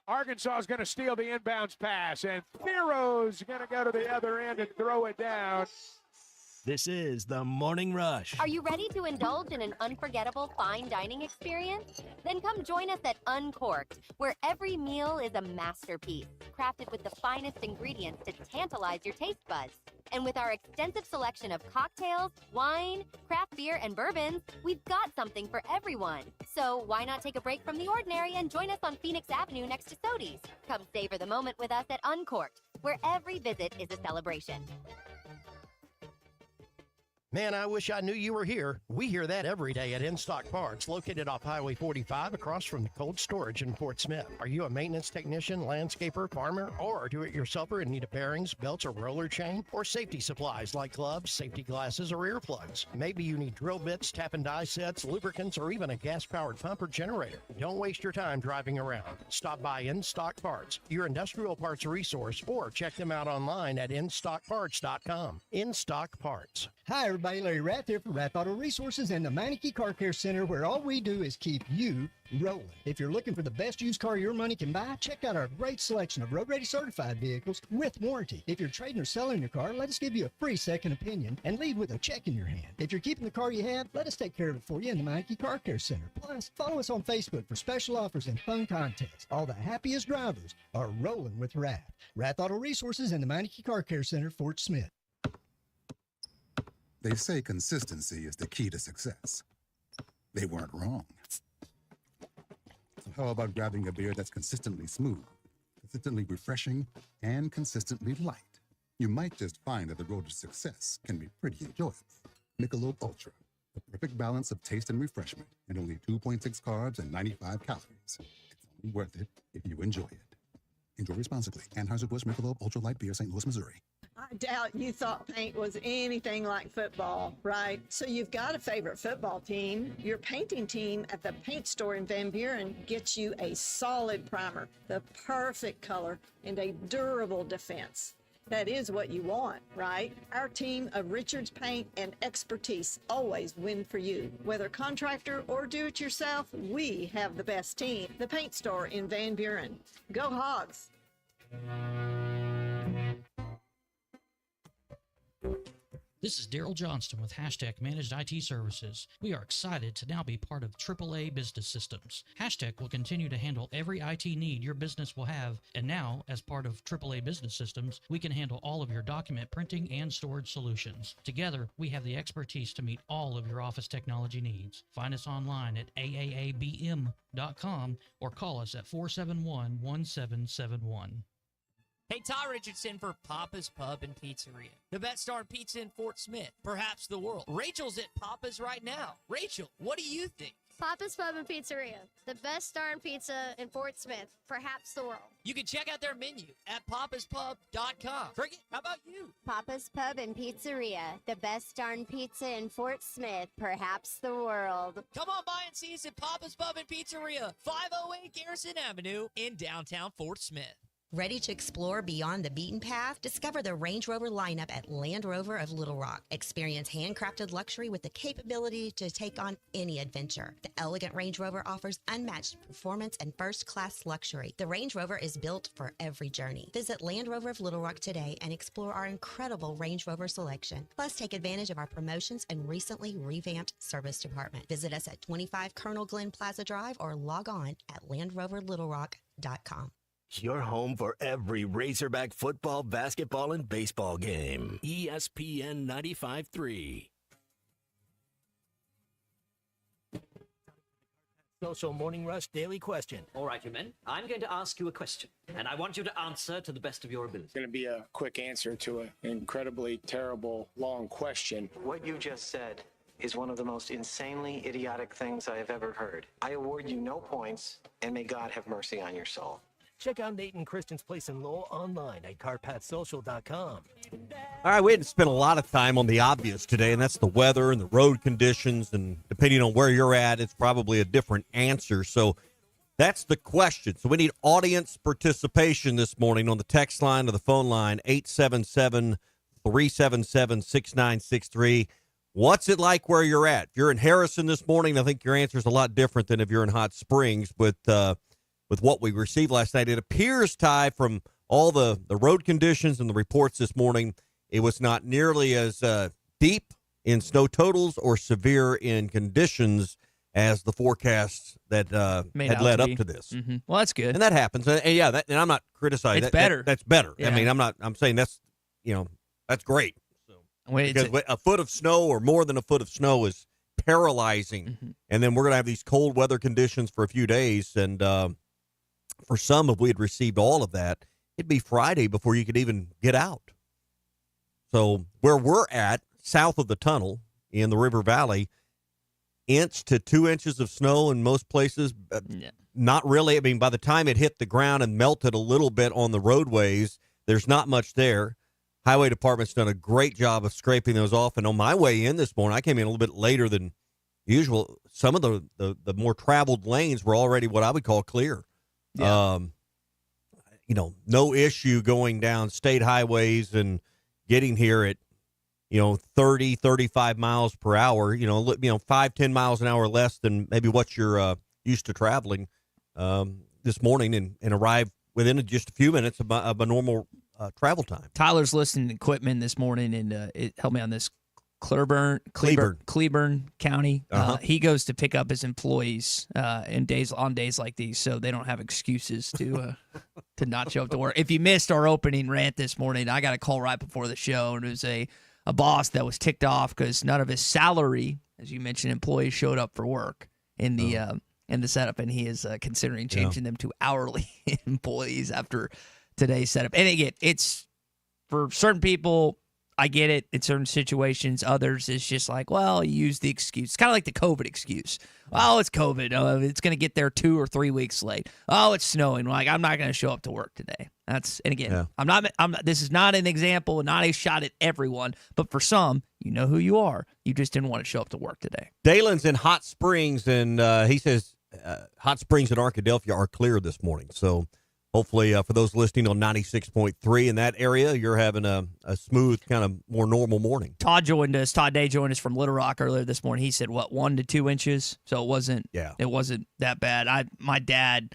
Arkansas is going to steal the inbounds pass, and Thero's going to go to the other end and throw it down. This is the Morning Rush. Are you ready to indulge in an unforgettable fine dining experience? Then come join us at Uncorked, where every meal is a masterpiece, crafted with the finest ingredients to tantalize your taste buds. And with our extensive selection of cocktails, wine, craft beer, and bourbons, we've got something for everyone. So why not take a break from the ordinary and join us on Phoenix Avenue next to Sodi's? Come savor the moment with us at Uncorked, where every visit is a celebration. Man, I wish I knew you were here. We hear that every day at In-Stock Parts, located off Highway 45 across from the cold storage in Fort Smith. Are you a maintenance technician, landscaper, farmer, or a do-it-yourselfer in need of bearings, belts, or roller chain? Or safety supplies like gloves, safety glasses, or earplugs? Maybe you need drill bits, tap and die sets, lubricants, or even a gas-powered pump or generator. Don't waste your time driving around. Stop by In-Stock Parts, your industrial parts resource, or check them out online at InStockParts.com. In-Stock Parts. Hi, everybody. Larry Rath here from Rath Auto Resources and the Meineke Car Care Center, where all we do is keep you rolling. If you're looking for the best used car your money can buy, check out our great selection of road-ready certified vehicles with warranty. If you're trading or selling your car, let us give you a free second opinion and leave with a check in your hand. If you're keeping the car you have, let us take care of it for you in the Meineke Car Care Center. Plus, follow us on Facebook for special offers and fun contests. All the happiest drivers are rolling with Rath. Rath Auto Resources and the Meineke Car Care Center, Fort Smith. They say consistency is the key to success. They weren't wrong. So how about grabbing a beer that's consistently smooth, consistently refreshing, and consistently light? You might just find that the road to success can be pretty enjoyable. Michelob Ultra, the perfect balance of taste and refreshment, and only 2.6 carbs and 95 calories. It's only worth it if you enjoy it. Enjoy responsibly. Anheuser-Busch Michelob Ultra Light Beer, St. Louis, Missouri. I doubt you thought paint was anything like football, right? So you've got a favorite football team. Your painting team at the paint store in Van Buren gets you a solid primer, the perfect color, and a durable defense. That is what you want, right? Our team of Richards Paint and expertise always win for you. Whether contractor or do-it-yourself, we have the best team. The paint store in Van Buren. Go Hogs! This is Daryl Johnston with Hashtag Managed IT Services. We are excited to now be part of AAA Business Systems. Hashtag will continue to handle every IT need your business will have, and now, as part of AAA Business Systems, we can handle all of your document printing and storage solutions. Together, we have the expertise to meet all of your office technology needs. Find us online at aaabm.com or call us at 471-1771. Hey, Todd Richardson for Papa's Pub and Pizzeria. The best darn pizza in Fort Smith, perhaps the world. Rachel's at Papa's right now. Rachel, what do you think? Papa's Pub and Pizzeria. The best darn pizza in Fort Smith, perhaps the world. You can check out their menu at papaspub.com. Cricket, how about you? Papa's Pub and Pizzeria. The best darn pizza in Fort Smith, perhaps the world. Come on by and see us at Papa's Pub and Pizzeria, 508 Garrison Avenue in downtown Fort Smith. Ready to explore beyond the beaten path? Discover the Range Rover lineup at Land Rover of Little Rock. Experience handcrafted luxury with the capability to take on any adventure. The elegant Range Rover offers unmatched performance and first-class luxury. The Range Rover is built for every journey. Visit Land Rover of Little Rock today and explore our incredible Range Rover selection. Plus, take advantage of our promotions and recently revamped service department. Visit us at 25 Colonel Glenn Plaza Drive or log on at LandRoverLittleRock.com. Your home for every Razorback football, basketball, and baseball game. ESPN 95.3. Social Morning Rush Daily Question. All right, you men. I'm going to ask you a question, and I want you to answer to the best of your ability. It's going to be a quick answer to an incredibly terrible, long question. What you just said is one of the most insanely idiotic things I have ever heard. I award you no points, and may God have mercy on your soul. Check out Nate and Kristen's Place in Lowell online at carpatsocial.com. All right, we had to spend a lot of time on the obvious today, and that's the weather and the road conditions, and depending on where you're at, it's probably a different answer. So that's the question. So we need audience participation this morning on the text line or the phone line, 877-377-6963. What's it like where you're at? If you're in Harrison this morning, I think your answer is a lot different than if you're in Hot Springs, but with what we received last night, it appears, Ty, from all the road conditions and the reports this morning, it was not nearly as steep in snow totals or severe in conditions as the forecasts that had led up to this. Mm-hmm. Well, that's good. And that happens. And and I'm not criticizing. It's better. That's better. Yeah. I mean, I'm saying that's great. When because a foot of snow or more than a foot of snow is paralyzing. Mm-hmm. And then we're going to have these cold weather conditions for a few days. And for some, if we had received all of that, it'd be Friday before you could even get out. So where we're at, south of the tunnel in the River Valley, 1 to 2 inches of snow in most places. Not really. I mean, by the time it hit the ground and melted a little bit on the roadways, there's not much there. Highway Department's done a great job of scraping those off. And on my way in this morning, I came in a little bit later than usual. Some of the more traveled lanes were already what I would call clear. Yeah. No issue going down state highways and getting here at 30, 35 miles per hour, 5-10 miles an hour less than maybe what you're used to traveling this morning and arrive within just a few minutes of a normal travel time. Tyler's listening to equipment this morning, and it helped me on this. Cleburne County. He goes to pick up his employees on days like these, so they don't have excuses to not show up to work. If you missed our opening rant this morning, I got a call right before the show, and it was a boss that was ticked off because none of his salary, as you mentioned, employees showed up for work in the setup, and he is considering changing them to hourly employees after today's setup. And again, it's for certain people. I get it in certain situations. Others, it's just like, well, you use the excuse. It's kind of like the COVID excuse. Oh, it's COVID. It's going to get there 2 or 3 weeks late. Oh, it's snowing. Like, I'm not going to show up to work today. And again, I'm not. This is not an example, not a shot at everyone, but for some, you know who you are. You just didn't want to show up to work today. Dalen's in Hot Springs, and he says Hot Springs and Arkadelphia are clear this morning. So hopefully, for those listening on 96.3 in that area, you're having a smooth, kind of more normal morning. Todd Day joined us from Little Rock earlier this morning. He said, 1 to 2 inches? So it wasn't that bad. My dad,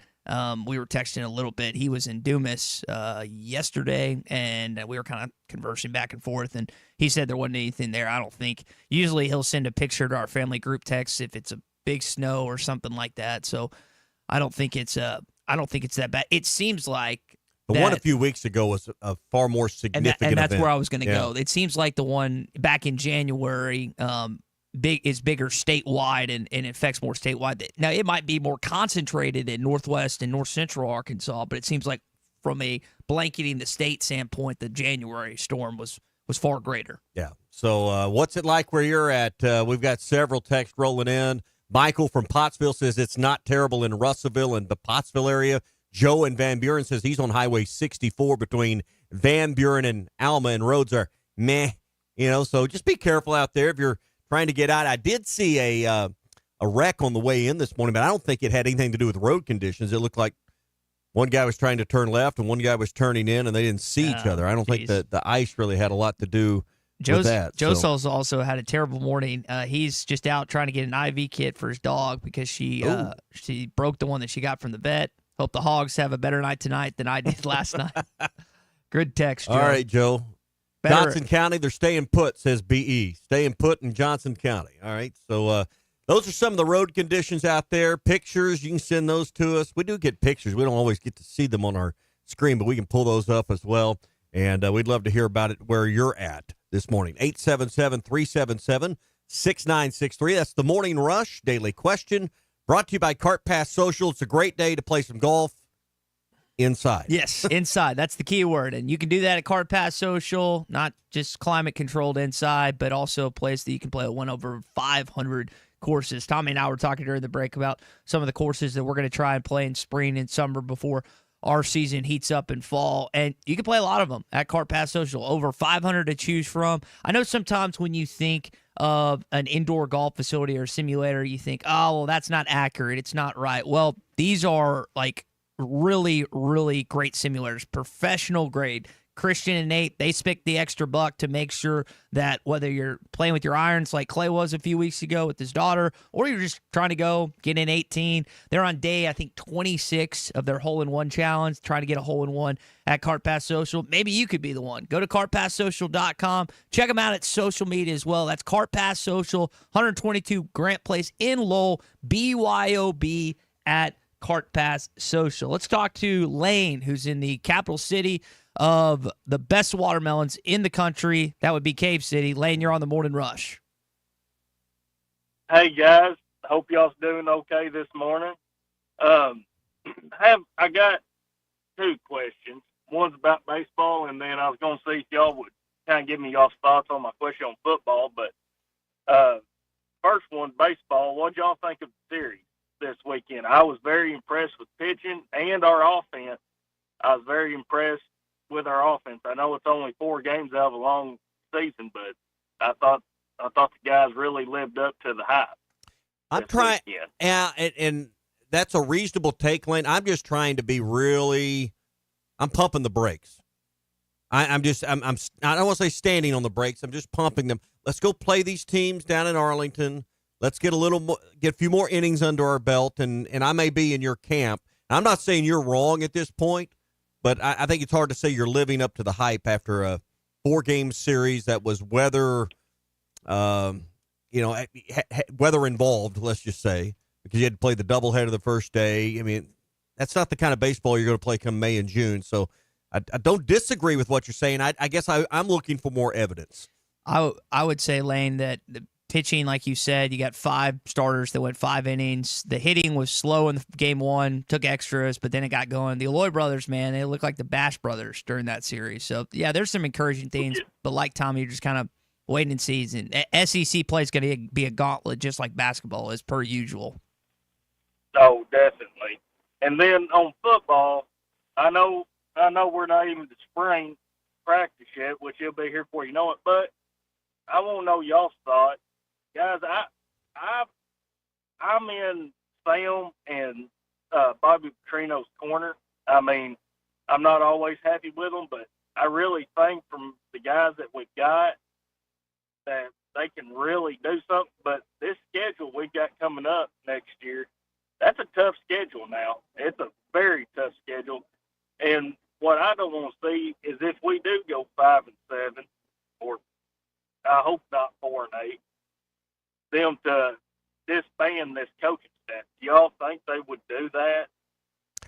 we were texting a little bit. He was in Dumas yesterday, and we were kind of conversing back and forth, and he said there wasn't anything there. I don't think. Usually he'll send a picture to our family group text if it's a big snow or something like that. So I don't think it's that bad. It seems like the one a few weeks ago was a far more significant and that's event. where I was going to go. It seems like the one back in January is bigger statewide and affects more statewide. Now, it might be more concentrated in northwest and north central Arkansas, but it seems like from a blanketing the state standpoint, the January storm was far greater. Yeah. So what's it like where you're at? We've got several texts rolling in. Michael from Pottsville says it's not terrible in Russellville and the Pottsville area. Joe in Van Buren says he's on Highway 64 between Van Buren and Alma, and roads are meh. So just be careful out there if you're trying to get out. I did see a wreck on the way in this morning, but I don't think it had anything to do with road conditions. It looked like one guy was trying to turn left and one guy was turning in, and they didn't see each other. I don't think that the ice really had a lot to do with that. Joe's also had a terrible morning. He's just out trying to get an IV kit for his dog because she broke the one that she got from the vet. Hope the hogs have a better night tonight than I did last night. Good text, Joe. All right, Joe. Johnson County, they're staying put, says BE. Staying put in Johnson County. All right, so those are some of the road conditions out there. Pictures, you can send those to us. We do get pictures. We don't always get to see them on our screen, but we can pull those up as well. And we'd love to hear about it where you're at this morning. 877-377-6963. That's the Morning Rush Daily Question, brought to you by Cart Pass Social. It's a great day to play some golf inside. Yes, inside. That's the key word. And you can do that at Cart Pass Social, not just climate-controlled inside, but also a place that you can play at one over 500 courses. Tommy and I were talking during the break about some of the courses that we're going to try and play in spring and summer before our season heats up in fall, and you can play a lot of them at Cart Pass Social. Over 500 to choose from. I know sometimes when you think of an indoor golf facility or simulator, you think, oh, well, that's not accurate. It's not right. Well, these are like really, really great simulators, professional grade, Christian and Nate, they spent the extra buck to make sure that whether you're playing with your irons like Clay was a few weeks ago with his daughter, or you're just trying to go get in 18, they're on day, I think, 26 of their hole-in-one challenge, trying to get a hole-in-one at Cart Pass Social. Maybe you could be the one. Go to cartpasssocial.com. Check them out at social media as well. That's Cart Pass Social, 122 Grant Place in Lowell, BYOB at Cart Pass Social. Let's talk to Lane, who's in the capital city of the best watermelons in the country. That would be Cave City. Lane, you're on the Morning Rush. Hey guys, hope y'all's doing okay this morning. I got two questions. One's about baseball, and then I was going to see if y'all would kind of give me y'all's thoughts on my question on football. But first one, baseball. What y'all think of the series this weekend? I was very impressed with pitching and our offense. I was very impressed with our offense. I know it's only 4 games out of a long season, but I thought the guys really lived up to the hype. I'm trying, yeah, and that's a reasonable take, Lane. I'm just trying to be I'm pumping the brakes. I don't want to say standing on the brakes. I'm just pumping them. Let's go play these teams down in Arlington. Let's get a few more innings under our belt, and I may be in your camp. I'm not saying you're wrong at this point, but I think it's hard to say you're living up to the hype after a 4-game series that was weather involved, let's just say, because you had to play the doubleheader the first day. I mean, that's not the kind of baseball you're going to play come May and June. So I don't disagree with what you're saying. I guess I'm looking for more evidence. I would say, Lane, that the pitching, like you said, you got 5 starters that went 5 innings. The hitting was slow in game 1, took extras, but then it got going. The Eloy brothers, man, they look like the Bash brothers during that series. So, yeah, there's some encouraging things. But like Tommy, you're just kind of waiting and seeing. SEC play is going to be a gauntlet just like basketball is per usual. Oh, definitely. And then on football, I know we're not even to spring practice yet, which you'll be here for, you know it, but I want to know y'all's thought. Guys, I'm in Sam and Bobby Petrino's corner. I mean, I'm not always happy with them, but I really think from the guys that we've got that they can really do something. But this schedule we've got coming up next year, that's a tough schedule now. It's a very tough schedule. And what I don't want to see is if we do go 5-7, or I hope not 4-8, them to disband this coaching staff. Do y'all think they would do that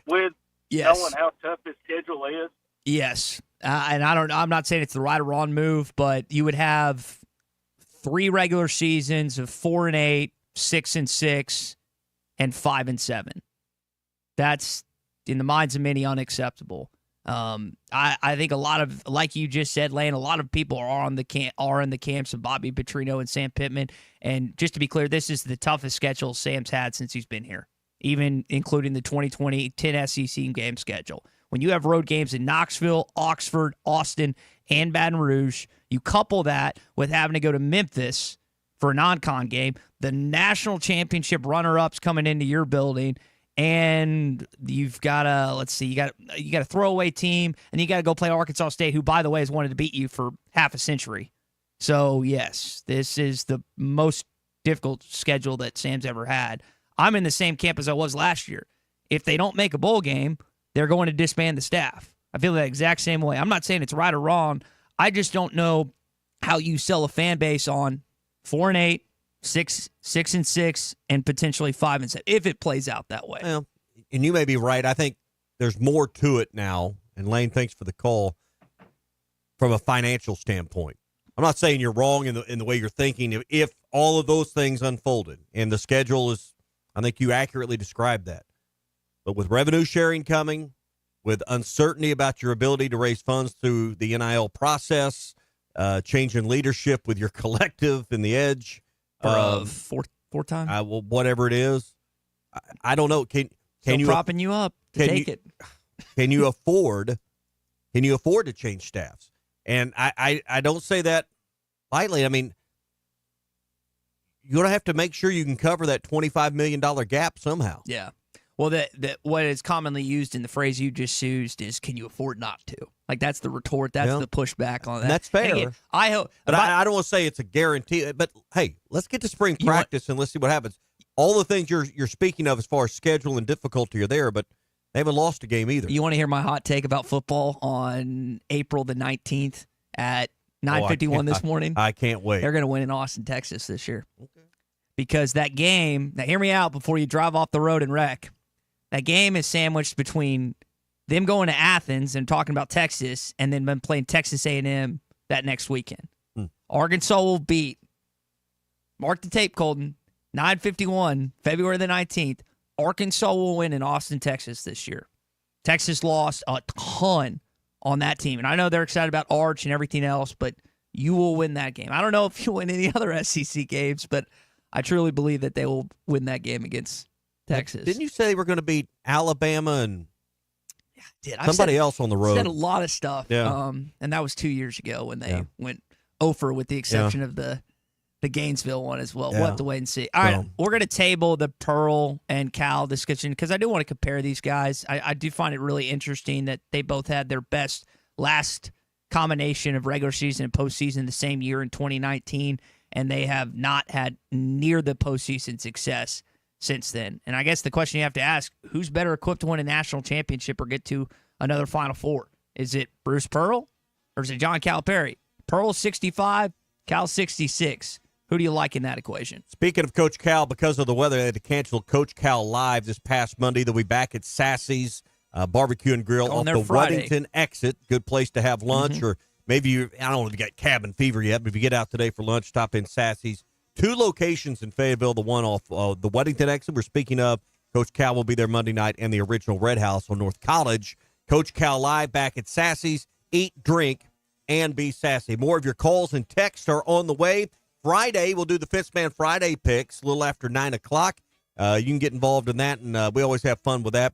with knowing how tough this schedule is? Yes. And I'm not saying it's the right or wrong move, but you would have 3 regular seasons of 4-8, 6-6, and 5-7. That's, in the minds of many, unacceptable. I think a lot of, like you just said, Lane, a lot of people are in the camps of Bobby Petrino and Sam Pittman. And just to be clear, this is the toughest schedule Sam's had since he's been here, even including the 2020 10 SEC game schedule. When you have road games in Knoxville, Oxford, Austin, and Baton Rouge, you couple that with having to go to Memphis for a non-con game, the national championship runner-ups coming into your building, and you've got you got a throwaway team, and you got to go play Arkansas State, who, by the way, has wanted to beat you for half a century. So, yes, this is the most difficult schedule that Sam's ever had. I'm in the same camp as I was last year. If they don't make a bowl game, they're going to disband the staff. I feel the exact same way. I'm not saying it's right or wrong. I just don't know how you sell a fan base on 4-8, 6-6, and potentially 5-7 if it plays out that way. Well, and you may be right. I think there's more to it now. And Lane, thanks for the call. From a financial standpoint, I'm not saying you're wrong in the way you're thinking. If all of those things unfolded, and the schedule is, I think you accurately described that. But with revenue sharing coming, with uncertainty about your ability to raise funds through the NIL process, change in leadership with your collective in the edge, four time, well, whatever it is, I don't know. Can you propping you up to take it? Can you afford? Can you afford to change staffs? And I don't say that lightly. I mean, you're going to have to make sure you can cover that $25 million gap somehow. Yeah. Well, that what is commonly used in the phrase you just used is, can you afford not to? Like, that's the retort. That's the pushback on that. And that's fair. Again, I hope. But I don't want to say it's a guarantee. But, hey, let's get to spring practice and let's see what happens. All the things you're speaking of as far as schedule and difficulty are there, but they haven't lost a game either. You want to hear my hot take about football on April the 19th at 9:51 this morning? I can't wait. They're going to win in Austin, Texas this year. Okay. Because that game, now hear me out before you drive off the road and wreck. That game is sandwiched between them going to Athens and talking about Texas and then them playing Texas A&M that next weekend. Arkansas will beat, mark the tape, Colton, 9:51, February the 19th. Arkansas will win in Austin, Texas this year. Texas lost a ton on that team. And I know they're excited about Arch and everything else, but you will win that game. I don't know if you'll win any other SEC games, but I truly believe that they will win that game against Texas. Didn't you say they were going to beat Alabama and somebody else on the road? Said a lot of stuff. Yeah. And that was 2 years ago when they went over, with the exception of the Gainesville one as well. Yeah. We'll have to wait and see. All right, we're going to table the Pearl and Cal discussion because I do want to compare these guys. I do find it really interesting that they both had their best last combination of regular season and postseason the same year in 2019, and they have not had near the postseason success since then. And I guess the question you have to ask, who's better equipped to win a national championship or get to another Final Four? Is it Bruce Pearl or is it John Calipari? Pearl 65, Cal 66. Who do you like in that equation? Speaking of Coach Cal, because of the weather, they had to cancel Coach Cal Live this past Monday. They'll be back at Sassy's Barbecue and Grill off the Friday. Weddington exit. Good place to have lunch, or maybe I don't know if you got cabin fever yet, but if you get out today for lunch, stop in Sassy's. 2 locations in Fayetteville, the one off the Weddington exit we're speaking of. Coach Cal will be there Monday night, and the original Red House on North College. Coach Cal Live back at Sassy's. Eat, drink, and be sassy. More of your calls and texts are on the way. Friday, we'll do the Fenceman Friday picks a little after 9 o'clock. You can get involved in that, and we always have fun with that.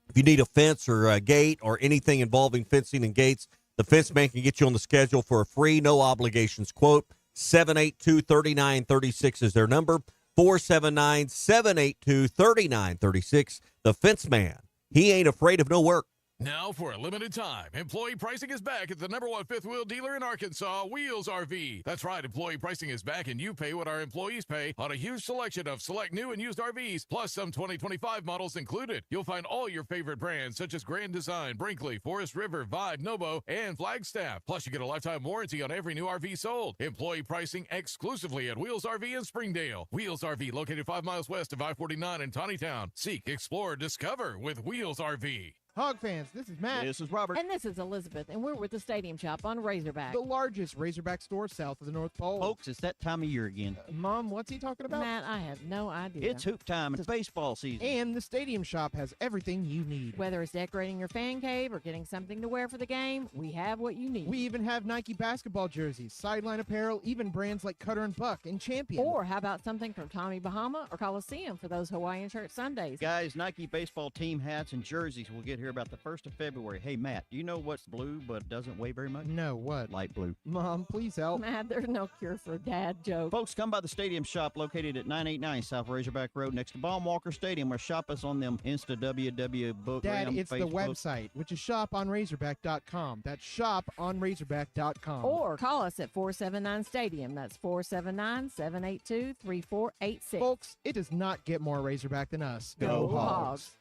If you need a fence or a gate or anything involving fencing and gates, the Fenceman can get you on the schedule for a free, no obligations quote. 782-3936 is their number. 479-782-3936. The Fenceman. He ain't afraid of no work. Now, for a limited time, employee pricing is back at the #1 fifth wheel dealer in Arkansas, Wheels RV. That's right, employee pricing is back, and you pay what our employees pay on a huge selection of select new and used RVs, plus some 2025 models included. You'll find all your favorite brands, such as Grand Design, Brinkley, Forest River, Vibe, Nobo, and Flagstaff. Plus, you get a lifetime warranty on every new RV sold. Employee pricing exclusively at Wheels RV in Springdale. Wheels RV, located 5 miles west of I-49 in Tawnytown. Seek, explore, discover with Wheels RV. Hog fans, this is Matt. This is Robert. And this is Elizabeth, and we're with the Stadium Shop on Razorback. The largest Razorback store south of the North Pole. Folks, it's that time of year again. Mom, what's he talking about? Matt, I have no idea. It's hoop time. It's baseball season. And the Stadium Shop has everything you need. Whether it's decorating your fan cave or getting something to wear for the game, we have what you need. We even have Nike basketball jerseys, sideline apparel, even brands like Cutter and Buck and Champion. Or how about something from Tommy Bahama or Coliseum for those Hawaiian shirt Sundays? Guys, Nike baseball team hats and jerseys will get here about the 1st of February. Hey, Matt, do you know what's blue but doesn't weigh very much? No, what? Light blue. Mom, please help. Matt, there's no cure for dad jokes. Folks, come by the Stadium Shop located at 989 South Razorback Road next to Baum Walker Stadium, or shop us on them Insta WW book. Dad, it's Facebook. the website, which is shoponrazorback.com. That's shoponrazorback.com. Or call us at 479-STADIUM. That's 479-782-3486. Folks, it does not get more Razorback than us. Go Hogs.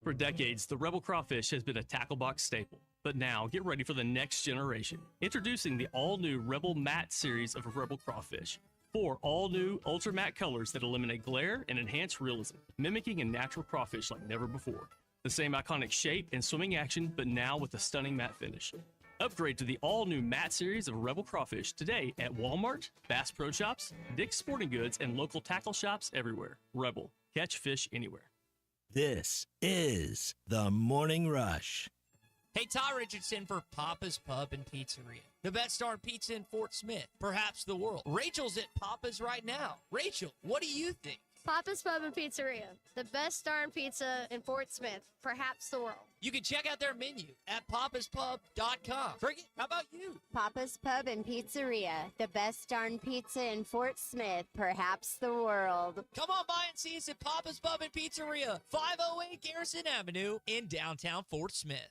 For decades, the Rebel Crawfish has been a tackle box staple. But now, get ready for the next generation. Introducing the all-new Rebel Matte series of Rebel Crawfish. 4 all-new ultra matte colors that eliminate glare and enhance realism, mimicking a natural crawfish like never before. The same iconic shape and swimming action, but now with a stunning matte finish. Upgrade to the all-new matte series of Rebel Crawfish today at Walmart, Bass Pro Shops, Dick's Sporting Goods, and local tackle shops everywhere. Rebel. Catch fish anywhere. This is the Morning Rush. Hey, Ty Richardson for Papa's Pub and Pizzeria. The best darn pizza in Fort Smith, perhaps the world. Rachel's at Papa's right now. Rachel, what do you think? Papa's Pub and Pizzeria, the best darn pizza in Fort Smith, perhaps the world. You can check out their menu at papaspub.com. Frigget, how about you? Papa's Pub and Pizzeria, the best darn pizza in Fort Smith, perhaps the world. Come on by and see us at Papa's Pub and Pizzeria, 508 Garrison Avenue in downtown Fort Smith.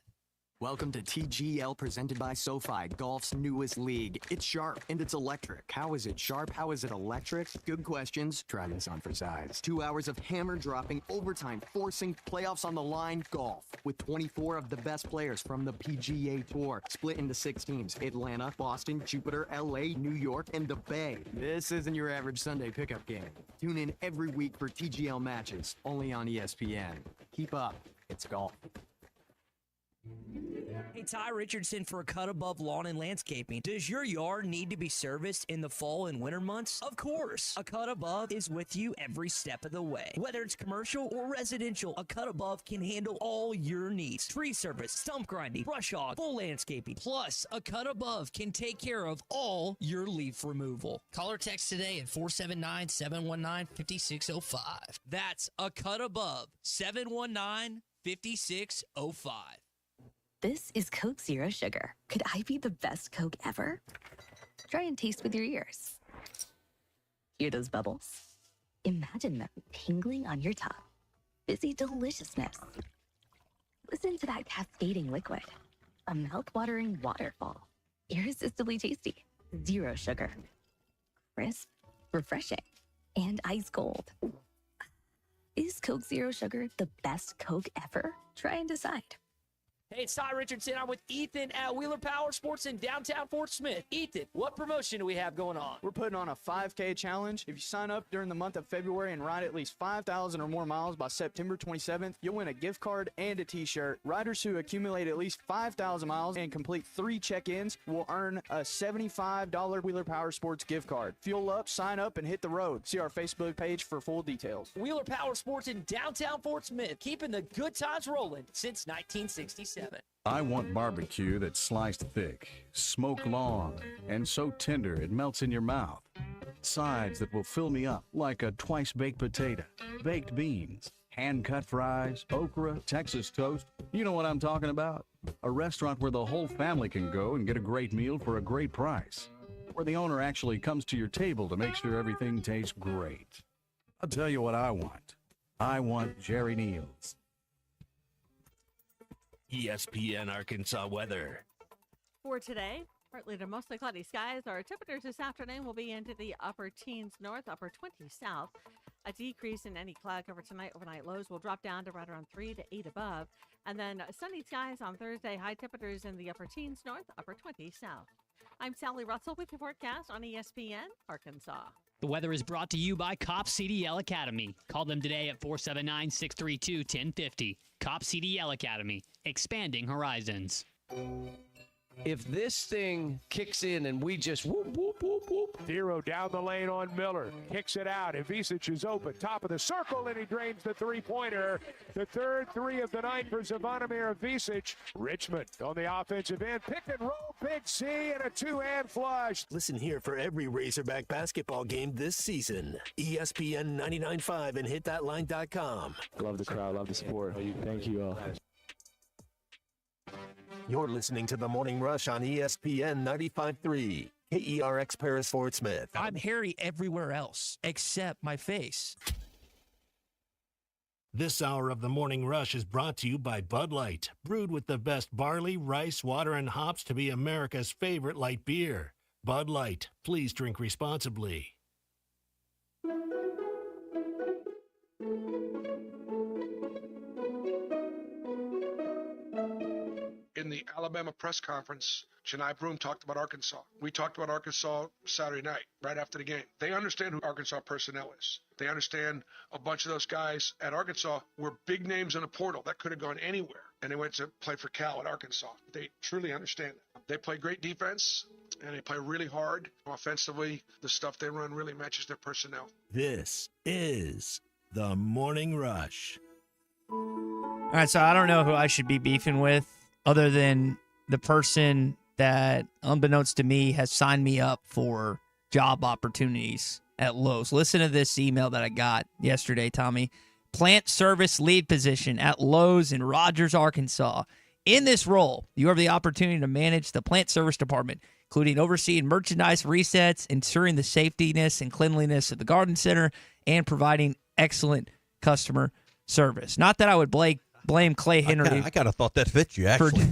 Welcome to TGL presented by SoFi, golf's newest league. It's sharp and it's electric. How is it sharp? How is it electric? Good questions. Try this on for size. 2 hours of hammer dropping, overtime, forcing, playoffs on the line, golf. With 24 of the best players from the PGA Tour, split into 6 teams. Atlanta, Boston, Jupiter, LA, New York, and the Bay. This isn't your average Sunday pickup game. Tune in every week for TGL matches, only on ESPN. Keep up. It's golf. Hey, Ty Richardson for A Cut Above Lawn and Landscaping. Does your yard need to be serviced in the fall and winter months? Of course. A Cut Above is with you every step of the way. Whether it's commercial or residential, A Cut Above can handle all your needs. Tree service, stump grinding, brush hog, full landscaping. Plus, A Cut Above can take care of all your leaf removal. Call or text today at 479-719-5605. That's A Cut Above, 719-5605. This is Coke Zero Sugar. Could I be the best Coke ever? Try and taste with your ears. Hear those bubbles? Imagine them tingling on your tongue. Fizzy deliciousness. Listen to that cascading liquid. A mouth-watering waterfall. Irresistibly tasty. Zero sugar. Crisp, refreshing, and ice cold. Is Coke Zero Sugar the best Coke ever? Try and decide. Hey, it's Ty Richardson. I'm with Ethan at Wheeler Power Sports in downtown Fort Smith. Ethan, what promotion do we have going on? We're putting on a 5K challenge. If you sign up during the month of February and ride at least 5,000 or more miles by September 27th, you'll win a gift card and a t-shirt. Riders who accumulate at least 5,000 miles and complete 3 check-ins will earn a $75 Wheeler Power Sports gift card. Fuel up, sign up, and hit the road. See our Facebook page for full details. Wheeler Power Sports in downtown Fort Smith, keeping the good times rolling since 1967. I want barbecue that's sliced thick, smoked long, and so tender it melts in your mouth. Sides that will fill me up like a twice-baked potato, baked beans, hand-cut fries, okra, Texas toast. You know what I'm talking about? A restaurant where the whole family can go and get a great meal for a great price. Where the owner actually comes to your table to make sure everything tastes great. I'll tell you what I want. I want Jerry Neal's. ESPN Arkansas weather. For today, partly to mostly cloudy skies. Our temperatures this afternoon will be into the upper teens north, upper 20s south. A decrease in any cloud cover tonight. Overnight lows will drop down to right around 3 to 8 above. And then sunny skies on Thursday. High temperatures in the upper teens north, upper 20s south. I'm Sally Russell with your forecast on ESPN Arkansas. The weather is brought to you by Cop CDL Academy. Call them today at 479-632-1050. Cop CDL Academy, expanding horizons. If this thing kicks in and we just whoop, whoop, whoop, whoop. Zero down the lane on Miller. Kicks it out. Ivisic is open. Top of the circle, and he drains the three-pointer. The third 3 of the night for Zvonimir Ivisic. Richmond on the offensive end. Pick and roll, big C, and a 2-hand flush. Listen here for every Razorback basketball game this season. ESPN 99.5 and hitthatline.com. Love the crowd. Love the sport. Thank you all. You're listening to The Morning Rush on ESPN 95.3. KERX Paris Fort Smith. I'm hairy everywhere else except my face. This hour of The Morning Rush is brought to you by Bud Light, brewed with the best barley, rice, water, and hops to be America's favorite light beer. Bud Light. Please drink responsibly. In the Alabama press conference, Chani Broom talked about Arkansas. We talked about Arkansas Saturday night, right after the game. They understand who Arkansas personnel is. They understand a bunch of those guys at Arkansas were big names in the portal that could have gone anywhere, and they went to play for Cal at Arkansas. They truly understand that. They play great defense, and they play really hard. Offensively, the stuff they run really matches their personnel. This is The Morning Rush. All right, so I don't know who I should be beefing with other than the person that, unbeknownst to me, has signed me up for job opportunities at Lowe's. Listen to this email that I got yesterday, Tommy. Plant service lead position at Lowe's in Rogers, Arkansas. In this role, you have the opportunity to manage the plant service department, including overseeing merchandise resets, ensuring the safetyness and cleanliness of the garden center, and providing excellent customer service. Not that I would blame Clay Henry. I kind of thought that fit you, actually.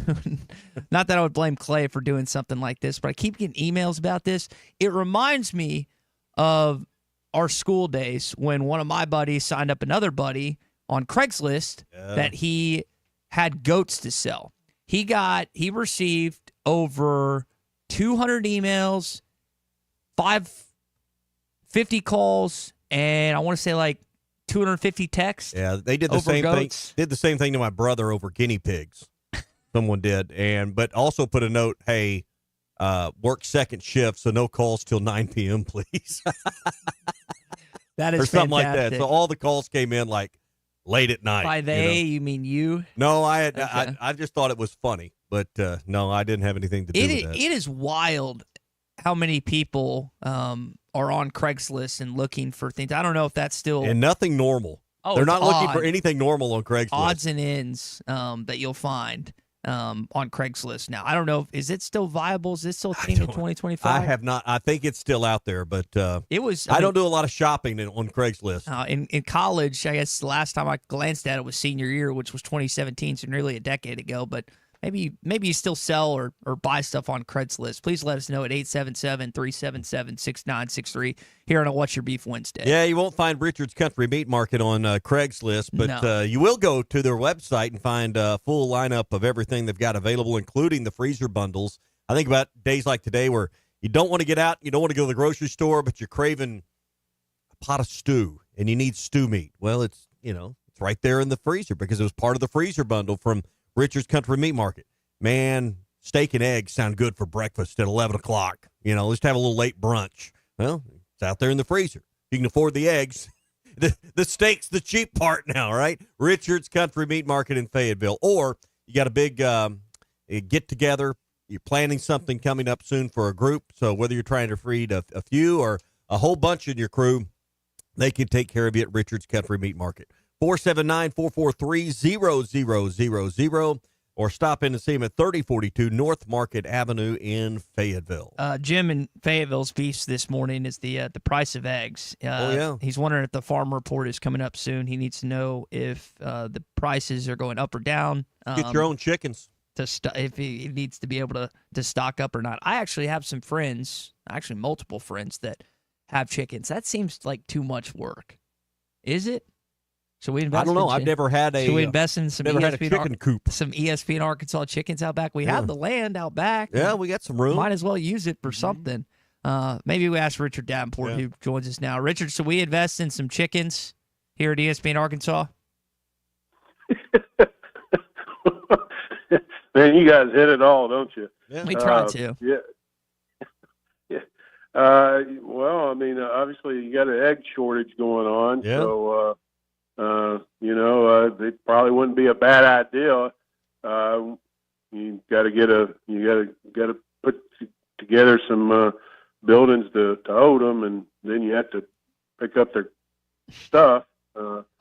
Not that I would blame Clay for doing something like this, but I keep getting emails about this. It reminds me of our school days when one of my buddies signed up another buddy on Craigslist that he had goats to sell. He received over 200 emails, 50 calls, and I want to say like 250 texts. Yeah, they did the same thing. Did the same thing to my brother over guinea pigs. Someone did, but also put a note, hey, work second shift, so no calls till 9 p.m., please. That is or something fantastic. like that. So all the calls came in like late at night. By they, you mean you? No, Okay. I just thought it was funny, but no, I didn't have anything to do with that. It is wild how many people are on Craigslist and looking for things. I don't know if that's still And nothing normal. Oh, They're it's not looking odd. for anything normal on Craigslist. odds and ends that you'll find on Craigslist now. I don't know. Is it still viable? Is it still a thing in 2025? I have not. I think it's still out there, but It was. I don't do a lot of shopping on Craigslist. In college, I guess the last time I glanced at it was senior year, which was 2017, so nearly a decade ago. But maybe you still sell or buy stuff on Craigslist. Please let us know at 877-377-6963 here on a What's Your Beef Wednesday. Yeah, you won't find Richard's Country Meat Market on Craigslist, but No. you will go to their website and find a full lineup of everything they've got available, including the freezer bundles. I think about days like today where you don't want to get out, you don't want to go to the grocery store, but you're craving a pot of stew and you need stew meat. Well, it's right there in the freezer because it was part of the freezer bundle from Richard's Country Meat Market. Man, steak and eggs sound good for breakfast at 11 o'clock. Let's have a little late brunch. Well, it's out there in the freezer. You can afford the eggs. The steak's the cheap part now, right? Richard's Country Meat Market in Fayetteville. Or you got a big get-together. You're planning something coming up soon for a group. So whether you're trying to feed a few or a whole bunch in your crew, they can take care of you at Richard's Country Meat Market. 479-443-0000 or stop in and see him at 3042 North Market Avenue in Fayetteville. Jim in Fayetteville's beefs this morning is the price of eggs. Yeah. He's wondering if the farm report is coming up soon. He needs to know if the prices are going up or down. Get your own chickens. If he needs to be able to stock up or not. I actually have some friends, actually multiple friends, that have chickens. That seems like too much work. Is it? Should we invest? I don't know. I've never had a. Should we invest in some never had a ESPN chicken coop. Some ESPN Arkansas chickens out back? We have the land out back. Yeah, we got some room. Might as well use it for something. Maybe we ask Richard Davenport, who joins us now. Richard, should we invest in some chickens here at ESPN Arkansas? Man, you guys hit it all, don't you? Yeah. We try to. Yeah. Well, I mean, obviously you got an egg shortage going on, so it probably wouldn't be a bad idea. You got to put together some buildings to hold them, and then you have to pick up their stuff.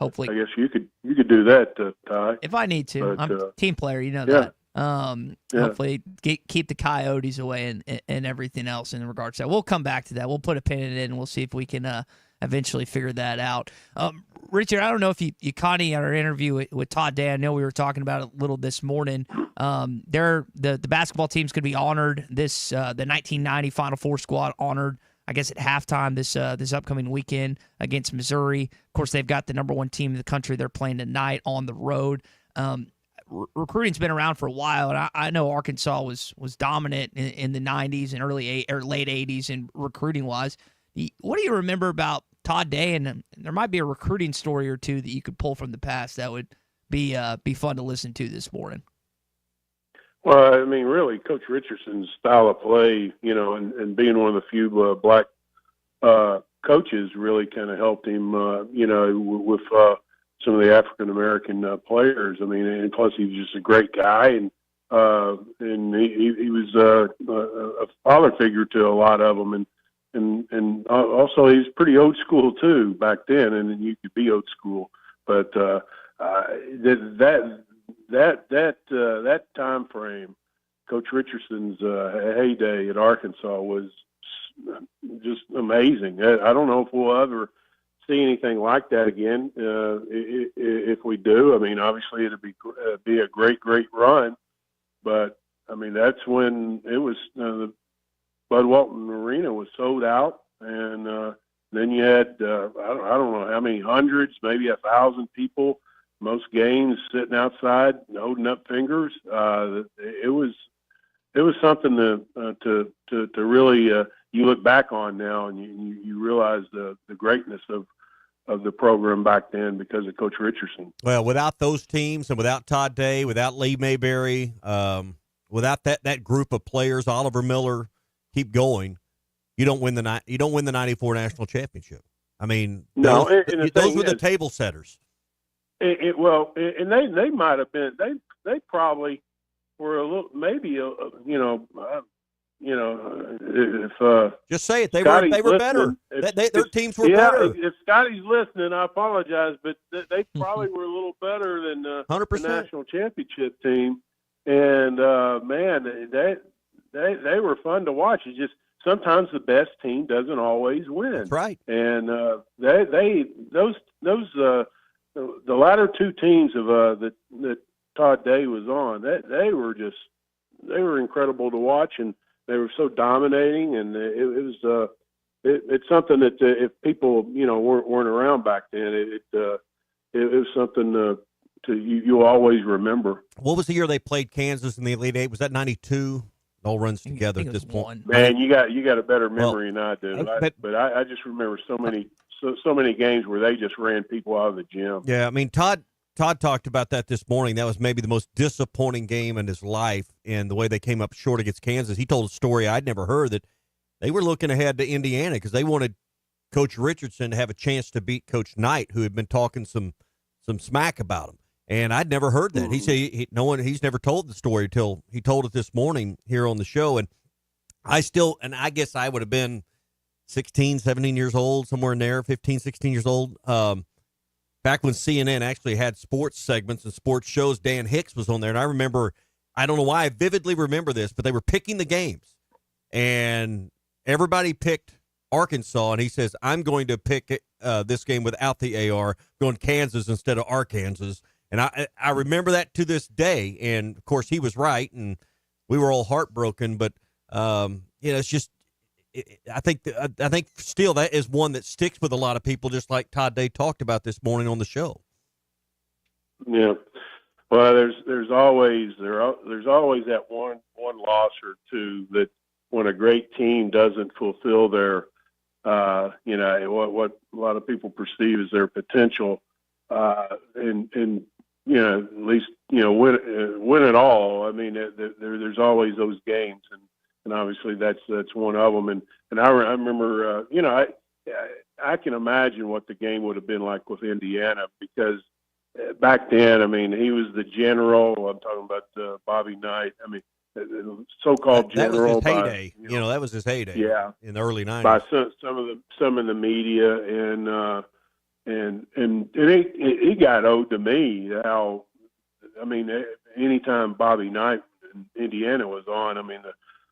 Hopefully, I guess you could do that, Ty. If I need to, But, I'm a team player. You know yeah. that. Hopefully keep the coyotes away and everything else in regards to that. We'll come back to that. We'll put a pin in it and we'll see if we can eventually figure that out. Richard, I don't know if you caught any on our interview with Todd Day. I know we were talking about it a little this morning. The basketball team's going to be honored. The 1990 Final Four squad honored, I guess, at halftime this upcoming weekend against Missouri. Of course, they've got the number one team in the country. They're playing tonight on the road. Recruiting's been around for a while, and I know Arkansas was dominant in the 90s and late 80s in recruiting wise. What do you remember about Todd Day? And there might be a recruiting story or two that you could pull from the past that would be fun to listen to this morning. Well, I mean, really, Coach Richardson's style of play, and being one of the few black coaches really kind of helped him, with some of the African American players. I mean, and plus he was just a great guy, and he was a father figure to a lot of them, and also he's pretty old school too back then, and you could be old school, but that time frame, Coach Richardson's heyday at Arkansas was just amazing. I don't know if we'll ever see anything like that again. If we do, I mean, obviously it'd be a great run. But I mean, that's when it was the Bud Walton Arena was sold out, and then you had I don't know how many hundreds, maybe 1,000 people. Most games sitting outside, holding up fingers. It was something to really you look back on now, and you realize the greatness of the program back then because of Coach Richardson. Well, without those teams and without Todd Day, without Lee Mayberry, without that group of players, Oliver Miller, keep going, you don't win the 94 national championship. I mean, no, those were the table setters. And they might have been. They probably were a little, maybe if just say it, they Scotty's were better. Their teams were better. If Scotty's listening, I apologize, but they probably were a little better than 100%. The national championship team. And man, they were fun to watch. It's just sometimes the best team doesn't always win. That's right. And the latter two teams of that Todd Day was on, they were incredible to watch, and they were so dominating, and it's something that if people weren't around back then, it was something you always remember. What was the year they played Kansas in the Elite Eight? Was that 92? It all runs together at this point. Man, you got a better memory than I do. But I just remember so many games where they just ran people out of the gym. Yeah, I mean, Todd talked about that this morning. That was maybe the most disappointing game in his life, and the way they came up short against Kansas. He told a story I'd never heard, that they were looking ahead to Indiana because they wanted Coach Richardson to have a chance to beat Coach Knight, who had been talking some smack about him. And I'd never heard that. He said he's never told the story until he told it this morning here on the show. And I guess I would have been 16, 17 years old, somewhere in there, 15, 16 years old. Back when CNN actually had sports segments and sports shows, Dan Hicks was on there. And I remember, I don't know why I vividly remember this, but they were picking the games. And everybody picked Arkansas. And he says, I'm going to pick this game without the AR, going Kansas instead of Arkansas. And I remember that to this day. And, of course, he was right, and we were all heartbroken. But, it's just I think still that is one that sticks with a lot of people, just like Todd Day talked about this morning on the show. Yeah. Well, there's always that one loss or two that when a great team doesn't fulfill their what a lot of people perceive as their potential, and at least win it all. I mean, there's always those games, and obviously that's one of them. And I remember, I can imagine what the game would have been like with Indiana, because back then, I mean, he was the general. I'm talking about Bobby Knight. I mean, so-called general. That was his heyday. That was his heyday. Yeah, in the early 90s. By some in the media, and he got owed to me. How, I mean, anytime Bobby Knight in Indiana was on, I mean,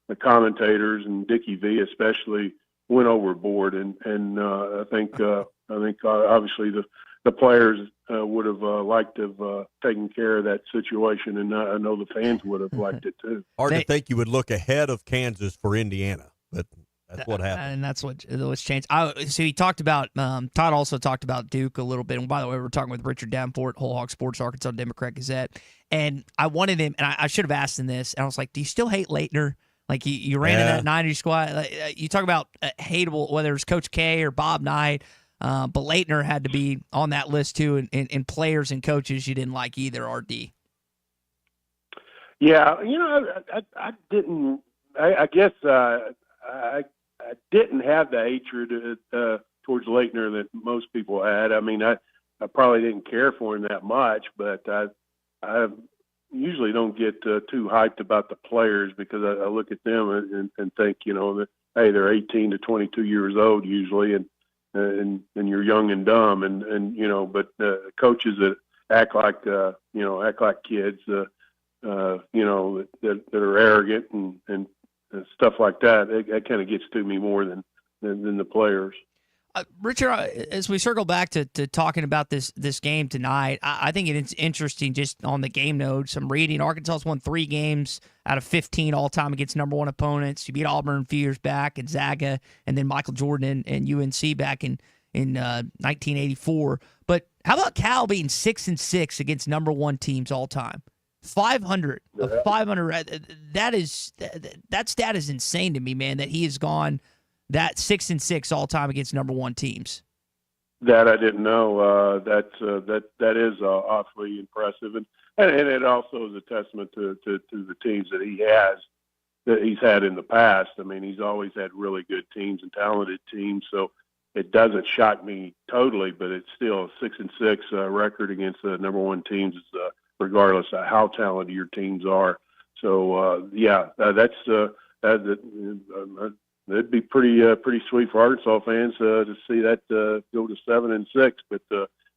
the commentators and Dickie V especially went overboard, and I think obviously the players would have liked to have taken care of that situation, and I know the fans would have liked it too. Hard to think you would look ahead of Kansas for Indiana, but that's what happened. And that's what's changed. So he talked about, Todd also talked about Duke a little bit. And by the way, we're talking with Richard Davenport, Whole Hog Sports, Arkansas Democrat Gazette. And I wanted him, and I should have asked him this, and I was like, do you still hate Leitner? Like, you ran in that 90 squad. Like, you talk about hateable, whether it's Coach K or Bob Knight, but Leitner had to be on that list too, and players and coaches you didn't like either, RD. Yeah, I didn't. I guess I didn't have the hatred towards Leitner that most people had. I mean, I probably didn't care for him that much, but I usually don't get too hyped about the players, because I look at them and think, that, hey, they're 18 to 22 years old usually, and you're young and dumb, but coaches that act like kids, that are arrogant and stuff like that, it kind of gets to me more than the players. Richard, as we circle back to talking about this game tonight, I think it's interesting just on the game note. Some reading. Arkansas's won 3 games out of 15 all-time against number 1 opponents. You beat Auburn a few years back, Gonzaga, and then Michael Jordan and UNC back in 1984. But how about Cal being 6-6 against number 1 teams all-time? 500 of 500. That stat is insane to me, man, that he has gone that 6-6 all time against number 1 teams. That I didn't know. That is awfully impressive, and it also is a testament to the teams that he's had in the past. I mean, he's always had really good teams and talented teams, so it doesn't shock me totally. But it's still a 6-6 record against the number 1 teams, regardless of how talented your teams are. So it'd be pretty sweet for Arkansas fans to see that go to 7-6. But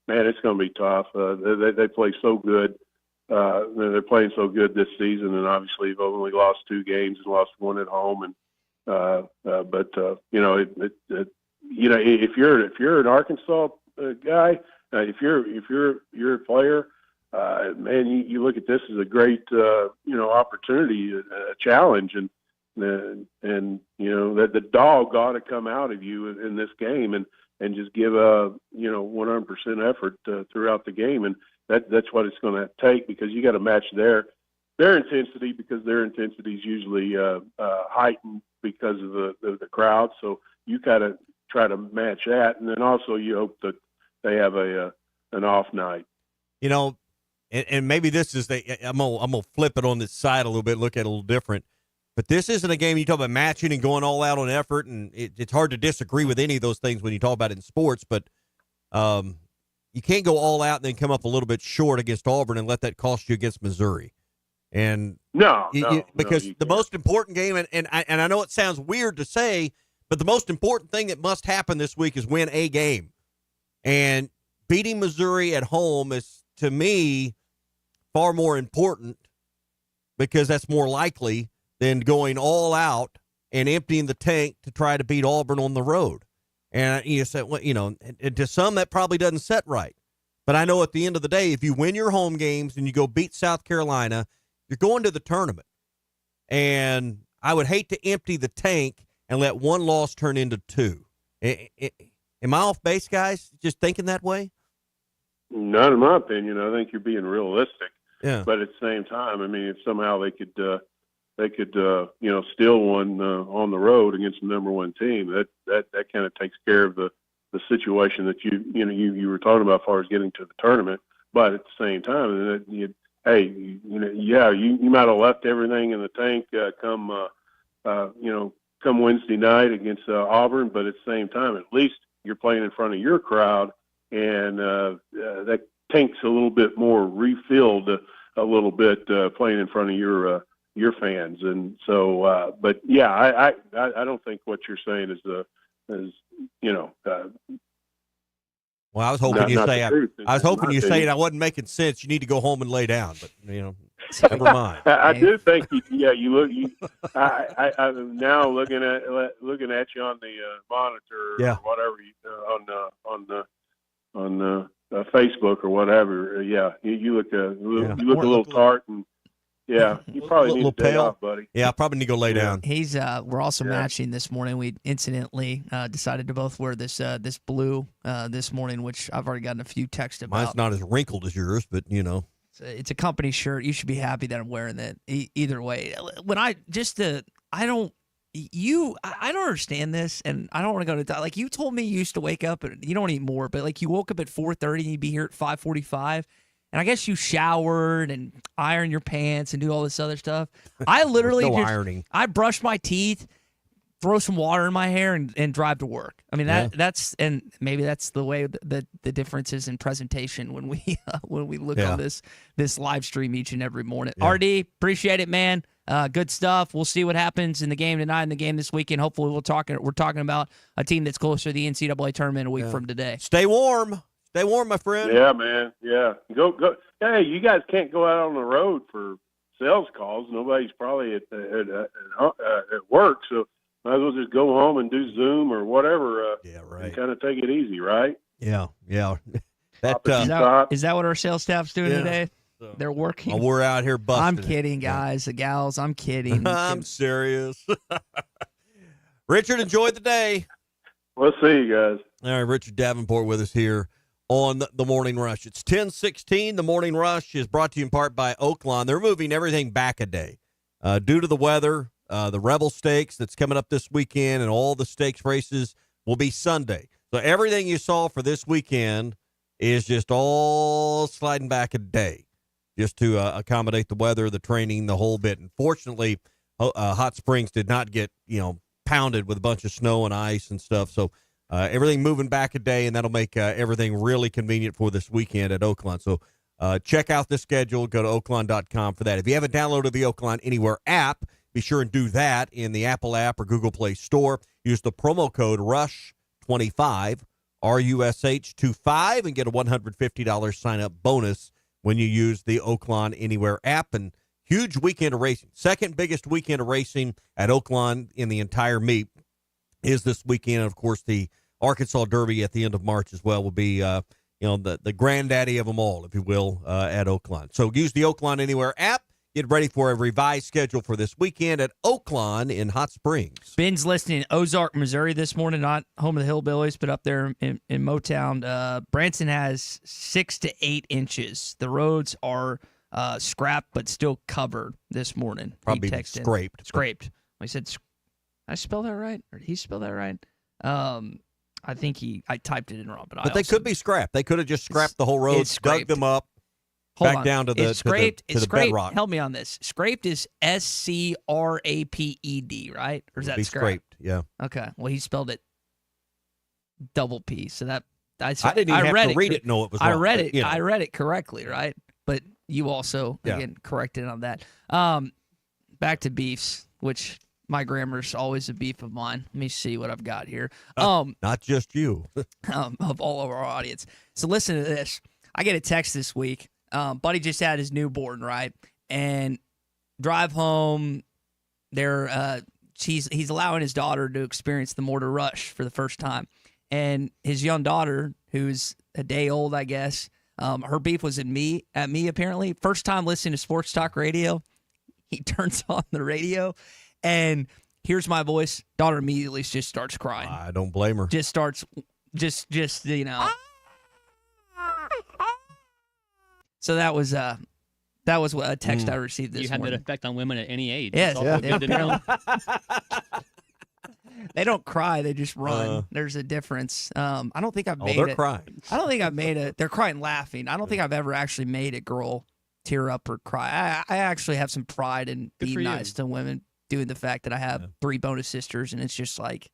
man, it's going to be tough. They play so good. They're playing so good this season, and obviously they've only lost 2 games and lost 1 at home. And if you're an Arkansas guy, if you're a player, man, you look at this as a great opportunity, a challenge, and that the dog ought to come out of you in this game and just give 100% effort throughout the game, and that's what it's going to take, because you got to match their intensity, because their intensity is usually heightened because of the crowd. So you got to try to match that, and then also you hope that they have an off night. And maybe this is I'm gonna flip it on this side a little bit, look at it a little different. But this isn't a game you talk about matching and going all out on effort, and it's hard to disagree with any of those things when you talk about it in sports. But you can't go all out and then come up a little bit short against Auburn and let that cost you against Missouri. And because the most important game, and I know it sounds weird to say, but the most important thing that must happen this week is win a game. And beating Missouri at home is, to me, far more important, because that's more likely than going all out and emptying the tank to try to beat Auburn on the road. And you said, well, and to some that probably doesn't set right. But I know at the end of the day, if you win your home games and you go beat South Carolina, you're going to the tournament. And I would hate to empty the tank and let one loss turn into 2. Am I off base, guys? Just thinking that way? Not in my opinion. I think you're being realistic. Yeah. But at the same time, I mean, if somehow they could steal one on the road against the number 1 team, that kind of takes care of the situation that you were talking about as far as getting to the tournament. But at the same time, you might have left everything in the tank come Wednesday night against Auburn, but at the same time, at least you're playing in front of your crowd, and that tank's a little bit more refilled a little bit playing in front of your fans. And so, but yeah, I don't think what you're saying is well, I was hoping you say I wasn't making sense. You need to go home and lay down, but never mind. I do think I'm now looking at you on the monitor or whatever on Facebook or whatever. Yeah, you look a little tart, and you probably need a day off, buddy. Yeah, I probably need to go lay down. He's we're also matching this morning. We incidentally decided to both wear this blue this morning, which I've already gotten a few texts about. Mine's not as wrinkled as yours, but it's a company shirt. You should be happy that I'm wearing that. Either way, when I don't understand this, and I don't want to go to like you told me you used to wake up and you don't anymore, but like you woke up at 4:30 and you'd be here at 5:45. And I guess you showered and iron your pants and do all this other stuff. I literally ironing. I brush my teeth, throw some water in my hair, and drive to work. I mean that's and maybe that's the way the differences in presentation when we look on this live stream each and every morning. Yeah. RD, appreciate it, man. Good stuff. We'll see what happens in the game tonight and the game this weekend. Hopefully we're talking about a team that's closer to the NCAA tournament a week from today. Stay warm. Stay warm, my friend. Yeah, man. Yeah. Go. Hey, you guys can't go out on the road for sales calls. Nobody's probably at work. So, Might as well just go home and do Zoom or whatever. Yeah, right. And kind of take it easy, right? Yeah. Is that what our sales staff's doing today? So, They're working. we're out here busting. I'm kidding, guys. The gals, I'm kidding. I'm serious. Richard, enjoy the day. We'll see you guys. All right, Richard Davenport with us here on the Morning Rush. It's 10:16. The Morning Rush is brought to you in part by Oaklawn. They're moving everything back a day due to the weather. The Rebel Stakes that's coming up this weekend and all the stakes races will be Sunday. So everything you saw for this weekend is just all sliding back a day just to accommodate the weather, the training, the whole bit. And fortunately, Hot Springs did not get, pounded with a bunch of snow and ice and stuff. So everything moving back a day, and that'll make everything really convenient for this weekend at Oaklawn. So check out the schedule. Go to oaklawn.com for that. If you haven't downloaded the Oaklawn Anywhere app, be sure and do that in the Apple app or Google Play Store. Use the promo code RUSH25, RUSH25, and get a $150 sign-up bonus when you use the Oaklawn Anywhere app. And huge weekend of racing. Second biggest weekend of racing at Oaklawn in the entire meet is this weekend. Of course, the Arkansas Derby at the end of March as well will be, the granddaddy of them all, if you will, at Oaklawn. So use the Oaklawn Anywhere app. Get ready for a revised schedule for this weekend at Oaklawn in Hot Springs. Ben's listening in Ozark, Missouri this morning, not home of the Hillbillies, but up there in Motown. Branson has 6 to 8 inches. The roads are scrapped, but still covered this morning. Probably he texted scraped. Scraped. I said, I spell that right? Or did he spell that right? I think I typed it in wrong. But they could be scrapped. They could have just scrapped the whole road, dug them up, back down to the bedrock. Help me on this. Scraped is SCRAPED, right? Or is that scraped? Yeah. Okay. Well, he spelled it double P. So that I didn't even have to read it. No, it was wrong. I read it. I read it correctly, right? But you also again corrected on that. Back to beefs, which my grammar's always a beef of mine. Let me see what I've got here. Not just you. Of all of our audience. So listen to this. I get a text this week. Buddy just had his newborn, right? And drive home. He's allowing his daughter to experience the Mortar Rush for the first time. And his young daughter, who's a day old, I guess, her beef was at me apparently. First time listening to sports talk radio, he turns on the radio and hears my voice. Daughter immediately just starts crying. I don't blame her. Just starts, So that was a text I received this morning. You have that effect on women at any age. Yes, apparently. They don't cry; they just run. There's a difference. I don't think I've made they're it. crying. I don't think I've made it. They're crying, laughing. I don't think I've ever actually made a girl tear up or cry. I actually have some pride in being nice to women, doing the fact that I have 3 bonus sisters, and it's just like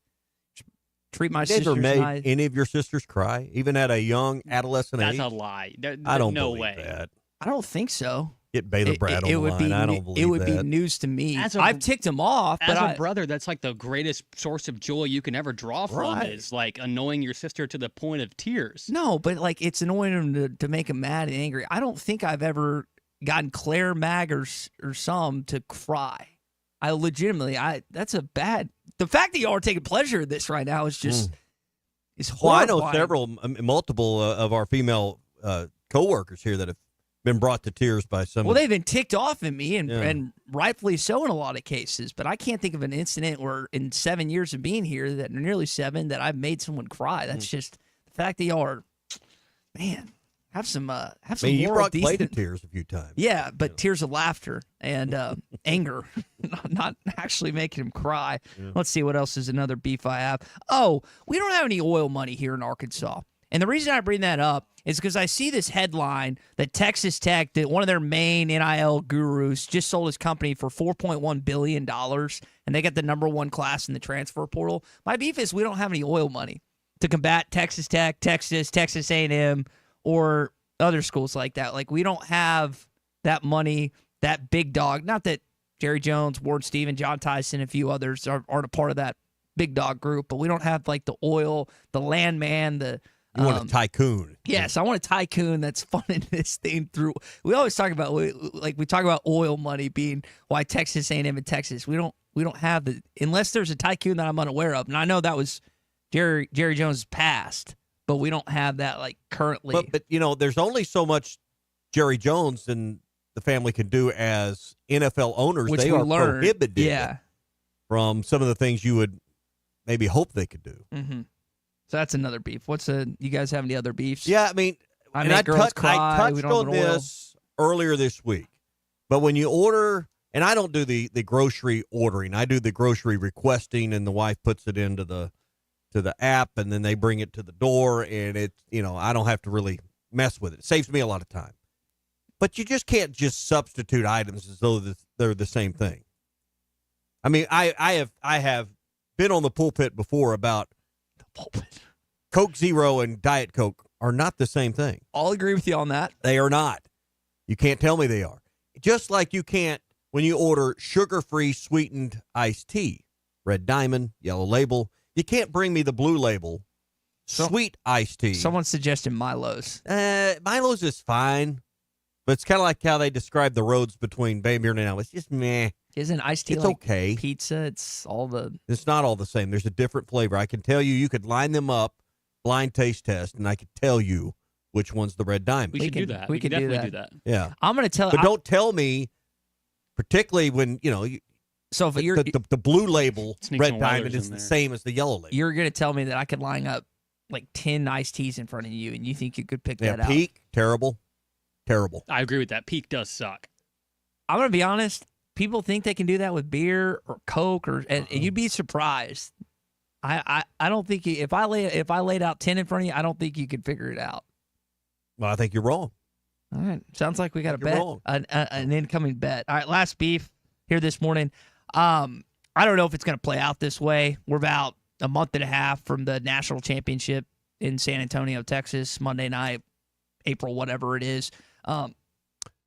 treat my sisters never made nice. any of your sisters cry, even at a young adolescent age? That's a lie. I don't no believe way. that. I don't think so. Get Baylor Brad on the line. I don't believe it would that. be news to me. I've ticked him off, but as a brother, that's like the greatest source of joy you can ever draw from is like annoying your sister to the point of tears. No, but like it's annoying him to make him mad and angry. I don't think I've ever gotten Claire, Mag, or some to cry. I legitimately, that's a bad. The fact that y'all are taking pleasure in this right now is just is horrifying. Well, I know multiple of our female coworkers here that have been brought to tears by some. Well, they've been ticked off at me, and rightfully so in a lot of cases. But I can't think of an incident where in 7 years of being here, that nearly 7, that I've made someone cry. That's just the fact that y'all are, man. Have some. You brought Clay to tears a few times. Yeah, but tears of laughter and anger, not actually making him cry. Yeah. Let's see what else is another beef I have. Oh, we don't have any oil money here in Arkansas. And the reason I bring that up is because I see this headline that Texas Tech, that one of their main NIL gurus, just sold his company for $4.1 billion, and they got the #1 class in the transfer portal. My beef is we don't have any oil money to combat Texas Tech, Texas A&M, or other schools like that. Like, we don't have that money, that big dog. Not that Jerry Jones, Ward Stephen, John Tyson, and a few others aren't a part of that big dog group, but we don't have, like, the oil, the landman, the You want a tycoon. Yes, I want a tycoon that's funding this thing through. We always talk about we talk about oil money being why Texas A&M and Texas. We don't have the unless there's a tycoon that I'm unaware of, and I know that was Jerry Jones' past, but we don't have that like currently. But there's only so much Jerry Jones and the family can do as NFL owners. Which they we are learned. prohibited from some of the things you would maybe hope they could do. Mm-hmm. So that's another beef. You guys have any other beefs? Yeah, I mean, I and make I girls cry. touched We don't have on an oil. this earlier this week, but when you order, and I don't do the grocery ordering, I do the grocery requesting, and the wife puts it into the app, and then they bring it to the door, and I don't have to really mess with it. It saves me a lot of time. But you just can't just substitute items as though they're the same thing. I mean, I have been on the pulpit before about Coke Zero and Diet Coke are not the same thing. I'll agree with you on that. They are not. You can't tell me they are. Just like you can't when you order sugar-free sweetened iced tea, Red Diamond, Yellow Label. You can't bring me the Blue Label sweet iced tea. Someone suggested Milo's. Milo's is fine, but it's kind of like how they describe the roads between Bay Beer and now. It's just meh. Isn't iced tea it's like okay. pizza? It's not all the same. There's a different flavor. I can tell you could line them up, blind taste test, and I could tell you which one's the Red Diamond. We should do that. We can definitely do that. Yeah. I'm going to tell But don't tell me, particularly when, so if you're the Blue Label Sneak Red some Diamond Weathers is in the there. same as the Yellow Label. You're going to tell me that I could line up like 10 iced teas in front of you, and you think you could pick that out? Peak, terrible. I agree with that. Peak does suck. I'm going to be honest. People think they can do that with beer or Coke, and you'd be surprised. I don't think if I laid out 10 in front of you, I don't think you could figure it out. Well, I think you're wrong. All right, sounds like we got a You're bet, wrong. an incoming bet. All right, last beef here this morning. I don't know if it's going to play out this way. We're about a month and a half from the national championship in San Antonio, Texas, Monday night, April, whatever it is.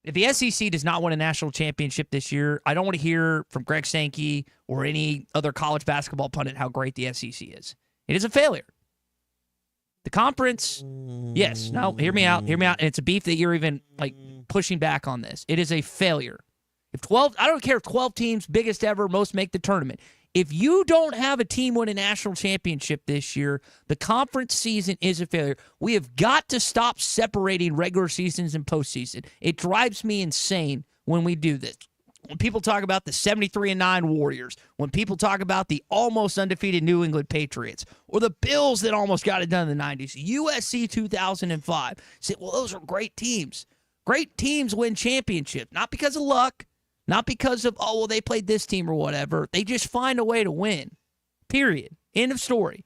If the SEC does not win a national championship this year, I don't want to hear from Greg Sankey or any other college basketball pundit how great the SEC is. It is a failure. The conference, yes. No, hear me out. And it's a beef that you're even like pushing back on this. It is a failure. I don't care if 12 teams, biggest ever, most make the tournament. If you don't have a team win a national championship this year, the conference season is a failure. We have got to stop separating regular seasons and postseason. It drives me insane when we do this. When people talk about the 73-9 Warriors, when people talk about the almost undefeated New England Patriots, or the Bills that almost got it done in the 90s, USC 2005, say, well, those are great teams. Great teams win championships, not because of luck, not because of, they played this team or whatever. They just find a way to win. Period. End of story.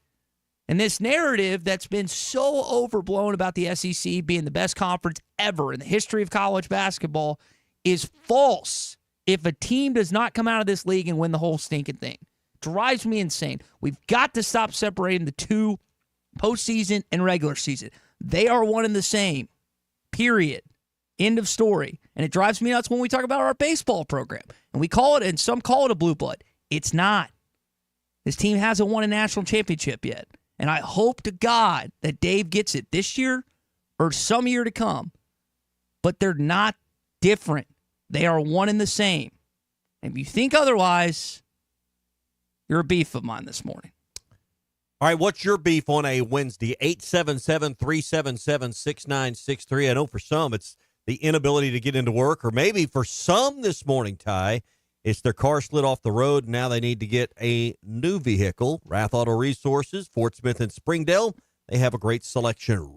And this narrative that's been so overblown about the SEC being the best conference ever in the history of college basketball is false if a team does not come out of this league and win the whole stinking thing. Drives me insane. We've got to stop separating the two, postseason and regular season. They are one and the same. Period. End of story. And it drives me nuts when we talk about our baseball program. And we call it, and some call it a blue blood. It's not. This team hasn't won a national championship yet. And I hope to God that Dave gets it this year or some year to come. But they're not different. They are one and the same. And if you think otherwise, you're a beef of mine this morning. All right, what's your beef on a Wednesday? 877-377-6963. I know for some it's the inability to get into work, or maybe for some this morning, Ty, it's their car slid off the road, and now they need to get a new vehicle. Wrath Auto Resources, Fort Smith and Springdale, they have a great selection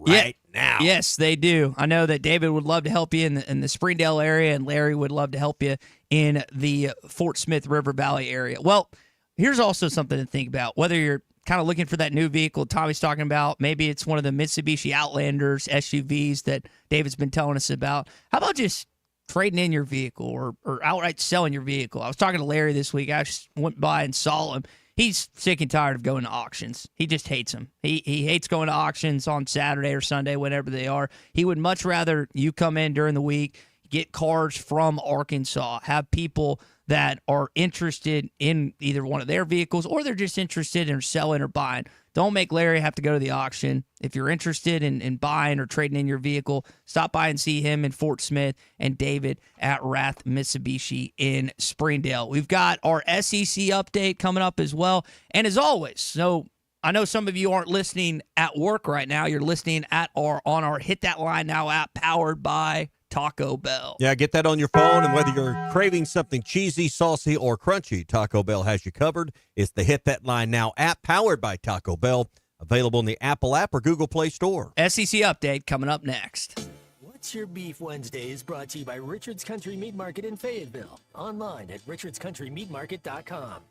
now. Yes, they do. I know that David would love to help you in the Springdale area, and Larry would love to help you in the Fort Smith River Valley area. Well, here's also something to think about. Whether you're kind of looking for that new vehicle Tommy's talking about, maybe it's one of the Mitsubishi Outlanders SUVs that David's been telling us about. How about just trading in your vehicle or outright selling your vehicle? I was talking to Larry this week. I just went by and saw him. He's sick and tired of going to auctions. He just hates them. He hates going to auctions on Saturday or Sunday, whenever they are. He would much rather you come in during the week, get cars from Arkansas, have people that are interested in either one of their vehicles or they're just interested in selling or buying. Don't make Larry have to go to the auction. If you're interested in buying or trading in your vehicle, stop by and see him in Fort Smith and David at Rath Mitsubishi in Springdale. We've got our SEC update coming up as well. And as always, so I know some of you aren't listening at work right now. You're listening on our Hit That Line Now app powered by Taco Bell. Yeah, get that on your phone, and whether you're craving something cheesy, saucy, or crunchy, Taco Bell has you covered. It's the Hit That Line Now app powered by Taco Bell, available in the Apple app or Google Play Store. SEC update coming up next. What's Your Beef Wednesday is brought to you by Richard's Country Meat Market in Fayetteville. Online at richardscountrymeatmarket.com.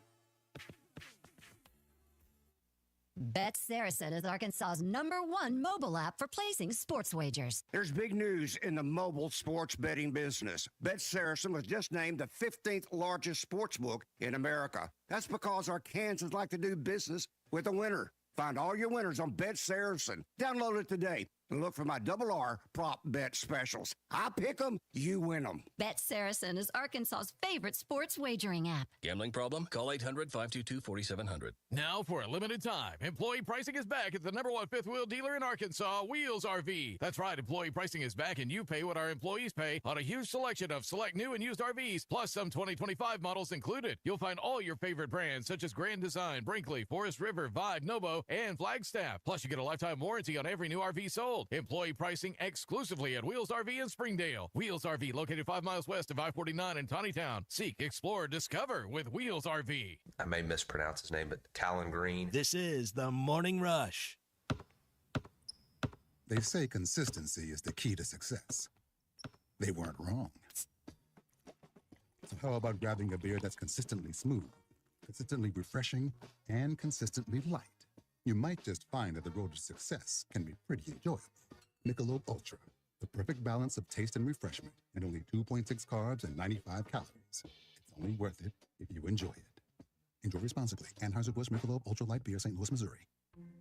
Bet Saracen is Arkansas's #1 mobile app for placing sports wagers. There's big news in the mobile sports betting business. Bet Saracen was just named the 15th largest sports book in America. That's because Arkansans like to do business with a winner. Find all your winners on Bet Saracen. Download it today and look for my RR prop bet specials. I pick them, you win them. Bet Saracen is Arkansas's favorite sports wagering app. Gambling problem? Call 800-522-4700. Now, for a limited time, employee pricing is back at the #1 fifth wheel dealer in Arkansas, Wheels RV. That's right, employee pricing is back, and you pay what our employees pay on a huge selection of select new and used RVs, plus some 2025 models included. You'll find all your favorite brands, such as Grand Design, Brinkley, Forest River, Vibe, Novo, and Flagstaff. Plus, you get a lifetime warranty on every new RV sold. Employee pricing exclusively at Wheels RV in Springdale. Wheels RV, located 5 miles west of I-49 in Tawnytown. Seek, explore, discover with Wheels RV. I may mispronounce his name, but Callan Green. This is the Morning Rush. They say consistency is the key to success. They weren't wrong. So how about grabbing a beer that's consistently smooth, consistently refreshing, and consistently light? You might just find that the road to success can be pretty enjoyable. Michelob Ultra, the perfect balance of taste and refreshment, and only 2.6 carbs and 95 calories. It's only worth it if you enjoy it. Enjoy responsibly. Anheuser-Busch Michelob Ultra Light Beer, St. Louis, Missouri.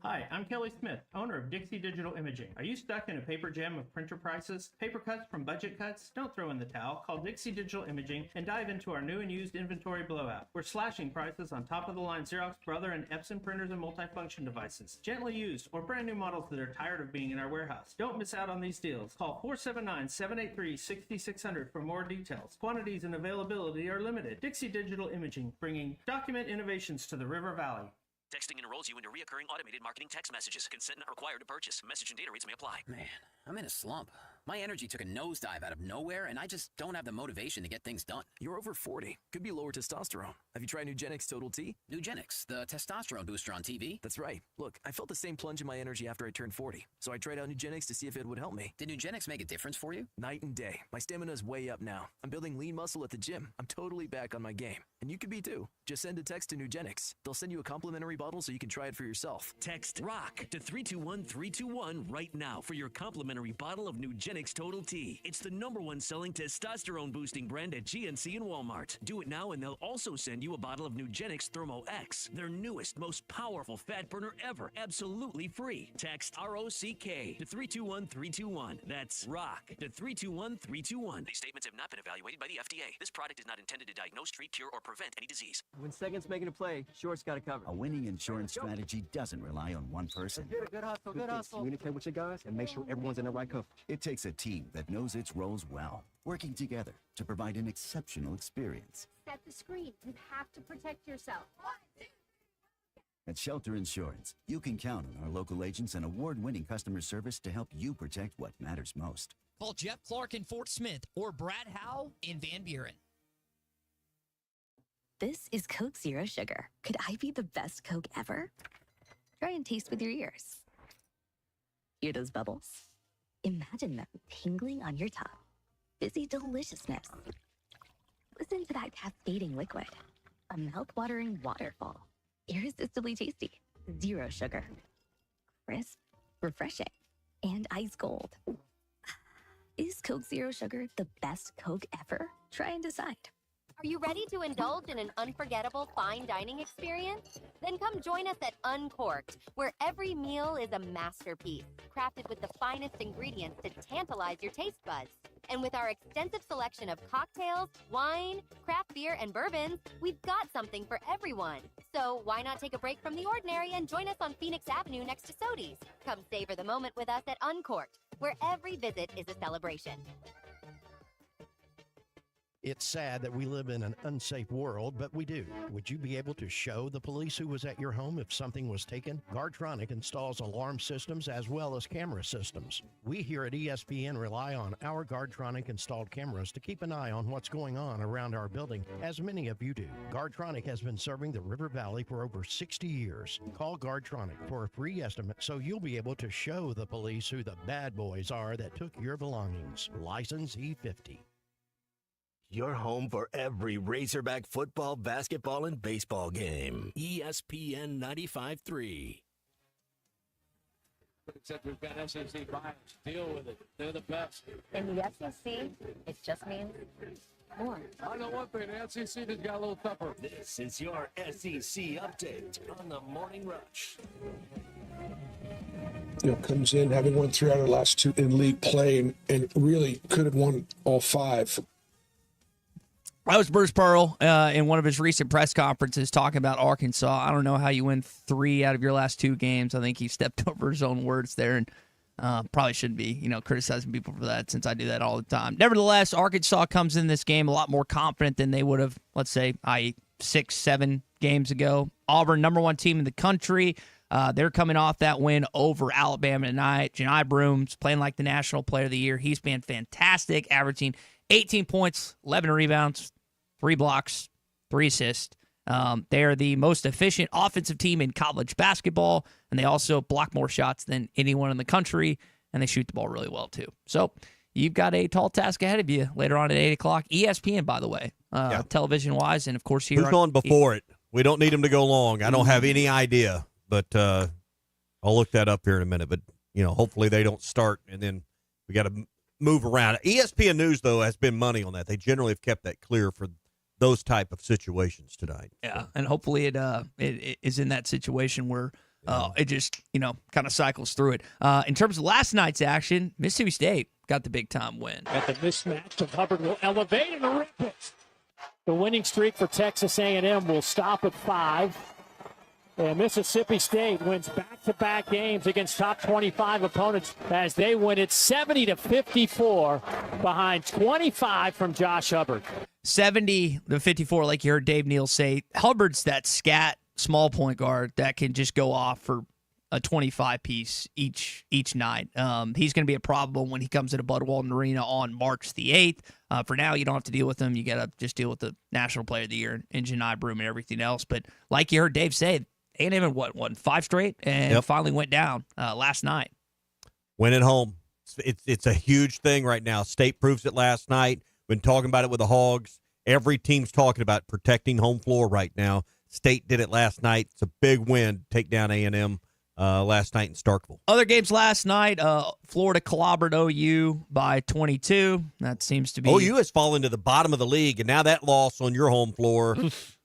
Hi, I'm Kelly Smith, owner of Dixie Digital Imaging. Are you stuck in a paper jam of printer prices? Paper cuts from budget cuts? Don't throw in the towel. Call Dixie Digital Imaging and dive into our new and used inventory blowout. We're slashing prices on top-of-the-line Xerox, Brother, and Epson printers and multifunction devices. Gently used or brand new models that are tired of being in our warehouse. Don't miss out on these deals. Call 479-783-6600 for more details. Quantities and availability are limited. Dixie Digital Imaging, bringing document innovations to the River Valley. Texting enrolls you into recurring automated marketing text messages. Consent not required to purchase. Message and data rates may apply. Man, I'm in a slump. My energy took a nosedive out of nowhere, and I just don't have the motivation to get things done. You're over 40. Could be lower testosterone. Have you tried Nugenix Total T? Nugenix, the testosterone booster on TV? That's right. Look, I felt the same plunge in my energy after I turned 40. So I tried out Nugenix to see if it would help me. Did Nugenix make a difference for you? Night and day. My stamina's way up now. I'm building lean muscle at the gym. I'm totally back on my game. And you could be too. Just send a text to Nugenix. They'll send you a complimentary bottle so you can try it for yourself. Text ROCK to 321-321 right now for your complimentary bottle of Nugenix Total T. It's the #1 selling testosterone boosting brand at GNC and Walmart. Do it now and they'll also send you a bottle of Nugenix Thermo X, their newest, most powerful fat burner ever, absolutely free. Text ROCK to 321-321. That's ROCK to 321-321. These statements have not been evaluated by the FDA. This product is not intended to diagnose, treat, cure, or prevent any disease. When second's making a play, short's got to cover. A winning insurance strategy doesn't rely on one person. Good hustle, good hustle. Communicate with your guys and make sure everyone's in the right coverage. It takes a team that knows its roles well, working together to provide an exceptional experience. Set the screen. You have to protect yourself. At Shelter Insurance, you can count on our local agents and award-winning customer service to help you protect what matters most. Call Jeff Clark in Fort Smith or Brad Howe in Van Buren. This is Coke Zero Sugar. Could I be the best Coke ever? Try and taste with your ears. Hear those bubbles? Imagine them tingling on your tongue. Fizzy deliciousness. Listen to that cascading liquid. A mouth-watering waterfall. Irresistibly tasty. Zero sugar. Crisp, refreshing, and ice cold. Is Coke Zero Sugar the best Coke ever? Try and decide. Are you ready to indulge in an unforgettable fine dining experience? Then come join us at Uncorked, where every meal is a masterpiece, crafted with the finest ingredients to tantalize your taste buds. And with our extensive selection of cocktails, wine, craft beer, and bourbons, we've got something for everyone. So why not take a break from the ordinary and join us on Phoenix Avenue next to Sodi's? Come savor the moment with us at Uncorked, where every visit is a celebration. It's sad that we live in an unsafe world, but we do. Would you be able to show the police who was at your home if something was taken? Guardtronic installs alarm systems as well as camera systems. We here at ESPN rely on our Guardtronic installed cameras to keep an eye on what's going on around our building, as many of you do. Guardtronic has been serving the River Valley for over 60 years. Call Guardtronic for a free estimate so you'll be able to show the police who the bad boys are that took your belongings. License E50. Your home for every Razorback football, basketball, and baseball game. ESPN 95.3. Except we've got SEC buyers. Deal with it. They're the best. In the SEC, it just means more. I know one thing. The SEC just got a little tougher. This is your SEC update on the Morning Rush. Comes in having won 3 out of the last 2 in league play and really could have won all 5. That was Bruce Pearl in one of his recent press conferences talking about Arkansas. I don't know how you win 3 out of your last 2 games. I think he stepped over his own words there and probably shouldn't be, criticizing people for that since I do that all the time. Nevertheless, Arkansas comes in this game a lot more confident than they would have, let's say, 6-7 games ago. Auburn, number 1 team in the country. They're coming off that win over Alabama tonight. Janai Broome's playing like the National Player of the Year. He's been fantastic, averaging 18 points, 11 rebounds, 3 blocks, 3 assists. They are the most efficient offensive team in college basketball, and they also block more shots than anyone in the country, and they shoot the ball really well, too. So you've got a tall task ahead of you later on at 8 o'clock. ESPN, by the way, television-wise, and, of course, here Who's on before it? We don't need them to go long. I don't have any idea, but I'll look that up here in a minute. But, hopefully they don't start, and then we got to move around. ESPN News, though, has been money on that. They generally have kept that clear for those type of situations tonight. Yeah, and hopefully it is in that situation where it just, kind of cycles through it. In terms of last night's action, Mississippi State got the big-time win. At the mismatch of Hubbard will elevate and rip it. The winning streak for Texas A&M will stop at 5. And Mississippi State wins back-to-back games against top 25 opponents as they win it 70-54 behind 25 from Josh Hubbard. 70-54, like you heard Dave Neal say. Hubbard's that scat small point guard that can just go off for a 25-piece each night. He's going to be a problem when he comes into Bud Walton Arena on March the 8th. For now, you don't have to deal with him. You got to just deal with the National Player of the Year and Janai Broome and everything else. But like you heard Dave say, A&M won 5 straight and finally went down last night. Win at home. It's a huge thing right now. State proves it last night. Been talking about it with the Hogs. Every team's talking about protecting home floor right now. State did it last night. It's a big win to take down A&M last night in Starkville. Other games last night, Florida clobbered OU by 22. That seems to be... OU has fallen to the bottom of the league, and now that loss on your home floor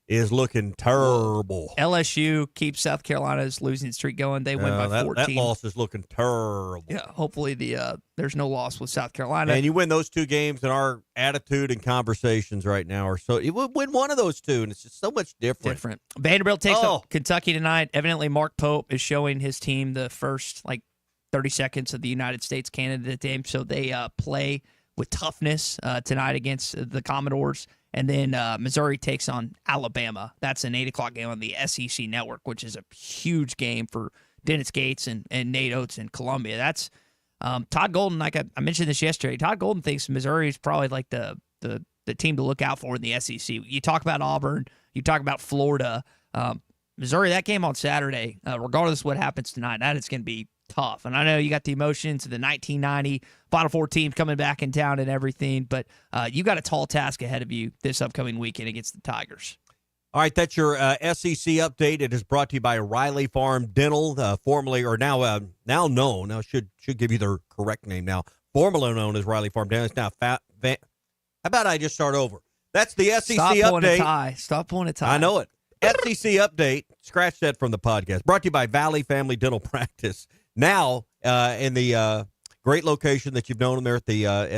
is looking terrible. LSU keeps South Carolina's losing streak going. They win by 14. That loss is looking terrible. Yeah, hopefully there's no loss with South Carolina. And you win those 2 games, and our attitude and conversations right now are so you would win one of those 2, and it's just so much different. Vanderbilt takes up Kentucky tonight. Evidently, Mark Pope is showing his team the first 30 seconds of the United States candidate game, so they play with toughness tonight against the Commodores. And then Missouri takes on Alabama. That's an 8 o'clock game on the SEC Network, which is a huge game for Dennis Gates and Nate Oates in Columbia. That's Todd Golden, like I mentioned this yesterday. Todd Golden thinks Missouri is probably like the team to look out for in the SEC. You talk about Auburn. You talk about Florida. Missouri, that game on Saturday, regardless of what happens tonight, that is going to be tough. And I know you got the emotions of the 1990 Final Four teams coming back in town and everything, but you got a tall task ahead of you this upcoming weekend against the Tigers. All right, that's your SEC update. It is brought to you by Riley Farm Dental, formerly or now known. Now should give you the correct name now. Formerly known as Riley Farm Dental. It's now how about I just start over? That's the SEC Stop pulling a update. tie. Stop pulling a tie. I know it. SEC update. Scratch that from the podcast. Brought to you by Valley Family Dental Practice. Now, in the great location that you've known them there at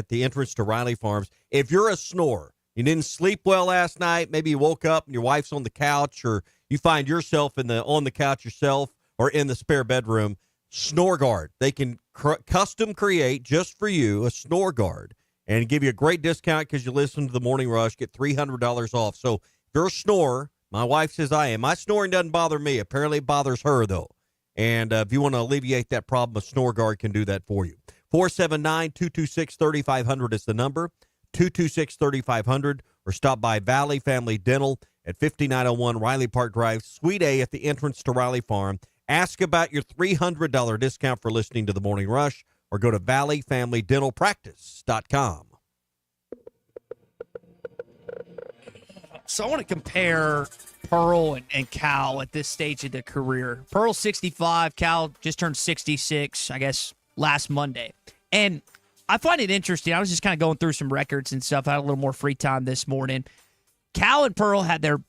the entrance to Riley Farms. If you're a snorer, you didn't sleep well last night, maybe you woke up and your wife's on the couch, or you find yourself on the couch yourself or in the spare bedroom, Snore Guard. They can custom create just for you a Snore Guard and give you a great discount because you listen to the Morning Rush, get $300 off. So if you're a snorer, my wife says I am. My snoring doesn't bother me. Apparently it bothers her, though. And if you want to alleviate that problem, a Snore Guard can do that for you. 479-226-3500 is the number, 226-3500, or stop by Valley Family Dental at 5901 Riley Park Drive, Suite A at the entrance to Riley Farm. Ask about your $300 discount for listening to the Morning Rush, or go to valleyfamilydentalpractice.com. So I want to compare Pearl and Cal at this stage of their career. Pearl's 65, Cal just turned 66, I guess, last Monday. And I find it interesting. I was just kind of going through some records and stuff. I had a little more free time this morning. Cal and Pearl had their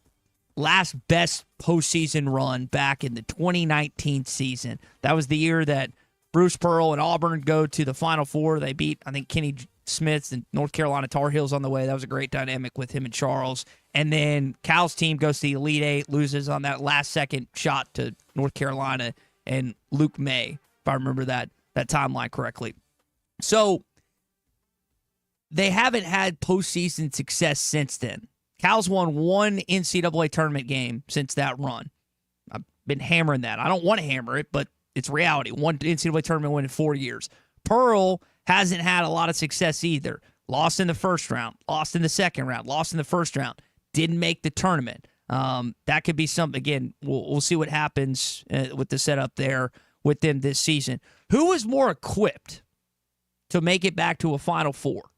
last best postseason run back in the 2019 season. That was the year that Bruce Pearl and Auburn go to the Final Four. They beat, I think, Kenny Smith's and North Carolina Tar Heels on the way. That was a great dynamic with him and Charles. And then Cal's team goes to the Elite Eight, loses on that last-second shot to North Carolina and Luke May, if I remember that timeline correctly. So they haven't had postseason success since then. Cal's won one NCAA tournament game since that run. I've been hammering that. I don't want to hammer it, but it's reality. One NCAA tournament win in 4 years. Pearl hasn't had a lot of success either. Lost in the first round, lost in the second round, lost in the first round. Didn't make the tournament. That could be something. Again, we'll see what happens with the setup there with them this season. Who is more equipped to make it back to a Final Four?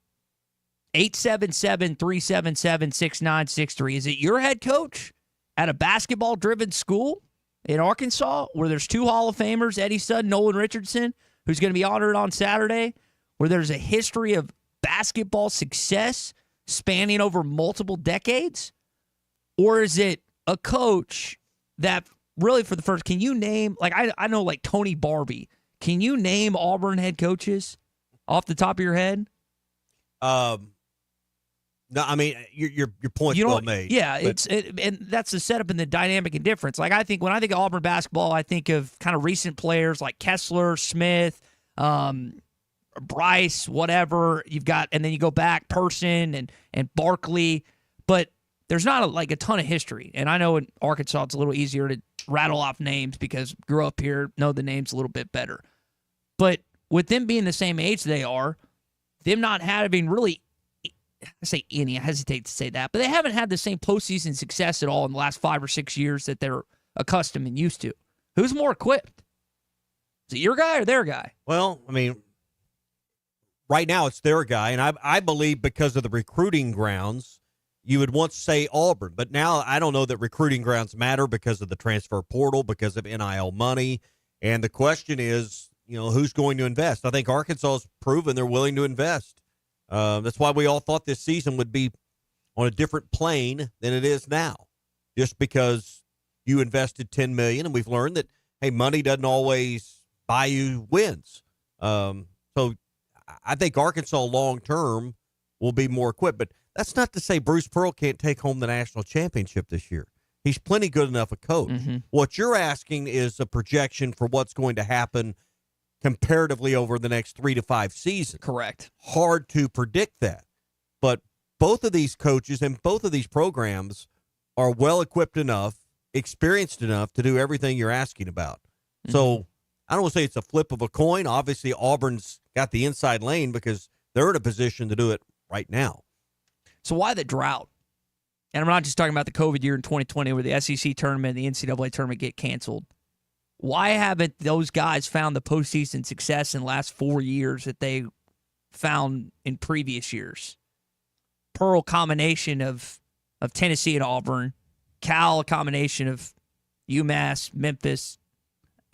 877-377-6963. Is it your head coach at a basketball-driven school in Arkansas where there's two Hall of Famers, Eddie Sutton, Nolan Richardson, who's going to be honored on Saturday, where there's a history of basketball success spanning over multiple decades? Or is it a coach that really for the first, can you name, like I know like Tony Barbie, can you name Auburn head coaches off the top of your head? No, I mean your point's well made. Yeah, and that's the setup and the dynamic and difference. Like when I think of Auburn basketball, I think of kind of recent players like Kessler, Smith, Bryce, whatever you've got, and then you go back Person and Barkley, but there's not a ton of history. And I know in Arkansas it's a little easier to rattle off names because grew up here, know the names a little bit better. But with them being the same age they are, them not having really, I hesitate to say that, but they haven't had the same postseason success at all in the last 5 or 6 years that they're accustomed and used to. Who's more equipped? Is it your guy or their guy? Well, I mean, right now it's their guy, and I believe because of the recruiting grounds, you would once say Auburn, but now I don't know that recruiting grounds matter because of the transfer portal, because of NIL money, and the question is, who's going to invest? I think Arkansas has proven they're willing to invest. That's why we all thought this season would be on a different plane than it is now, just because you invested $10 million, and we've learned that, hey, money doesn't always buy you wins. So I think Arkansas long-term will be more equipped, but that's not to say Bruce Pearl can't take home the national championship this year. He's plenty good enough a coach. Mm-hmm. What you're asking is a projection for what's going to happen comparatively over the next 3 to 5 seasons. Correct. Hard to predict that. But both of these coaches and both of these programs are well-equipped enough, experienced enough to do everything you're asking about. Mm-hmm. So I don't want to say it's a flip of a coin. Obviously, Auburn's got the inside lane because they're in a position to do it right now. So why the drought? And I'm not just talking about the COVID year in 2020 where the SEC tournament and the NCAA tournament get canceled. Why haven't those guys found the postseason success in the last 4 years that they found in previous years? Pearl, combination of Tennessee and Auburn. Cal, a combination of UMass, Memphis,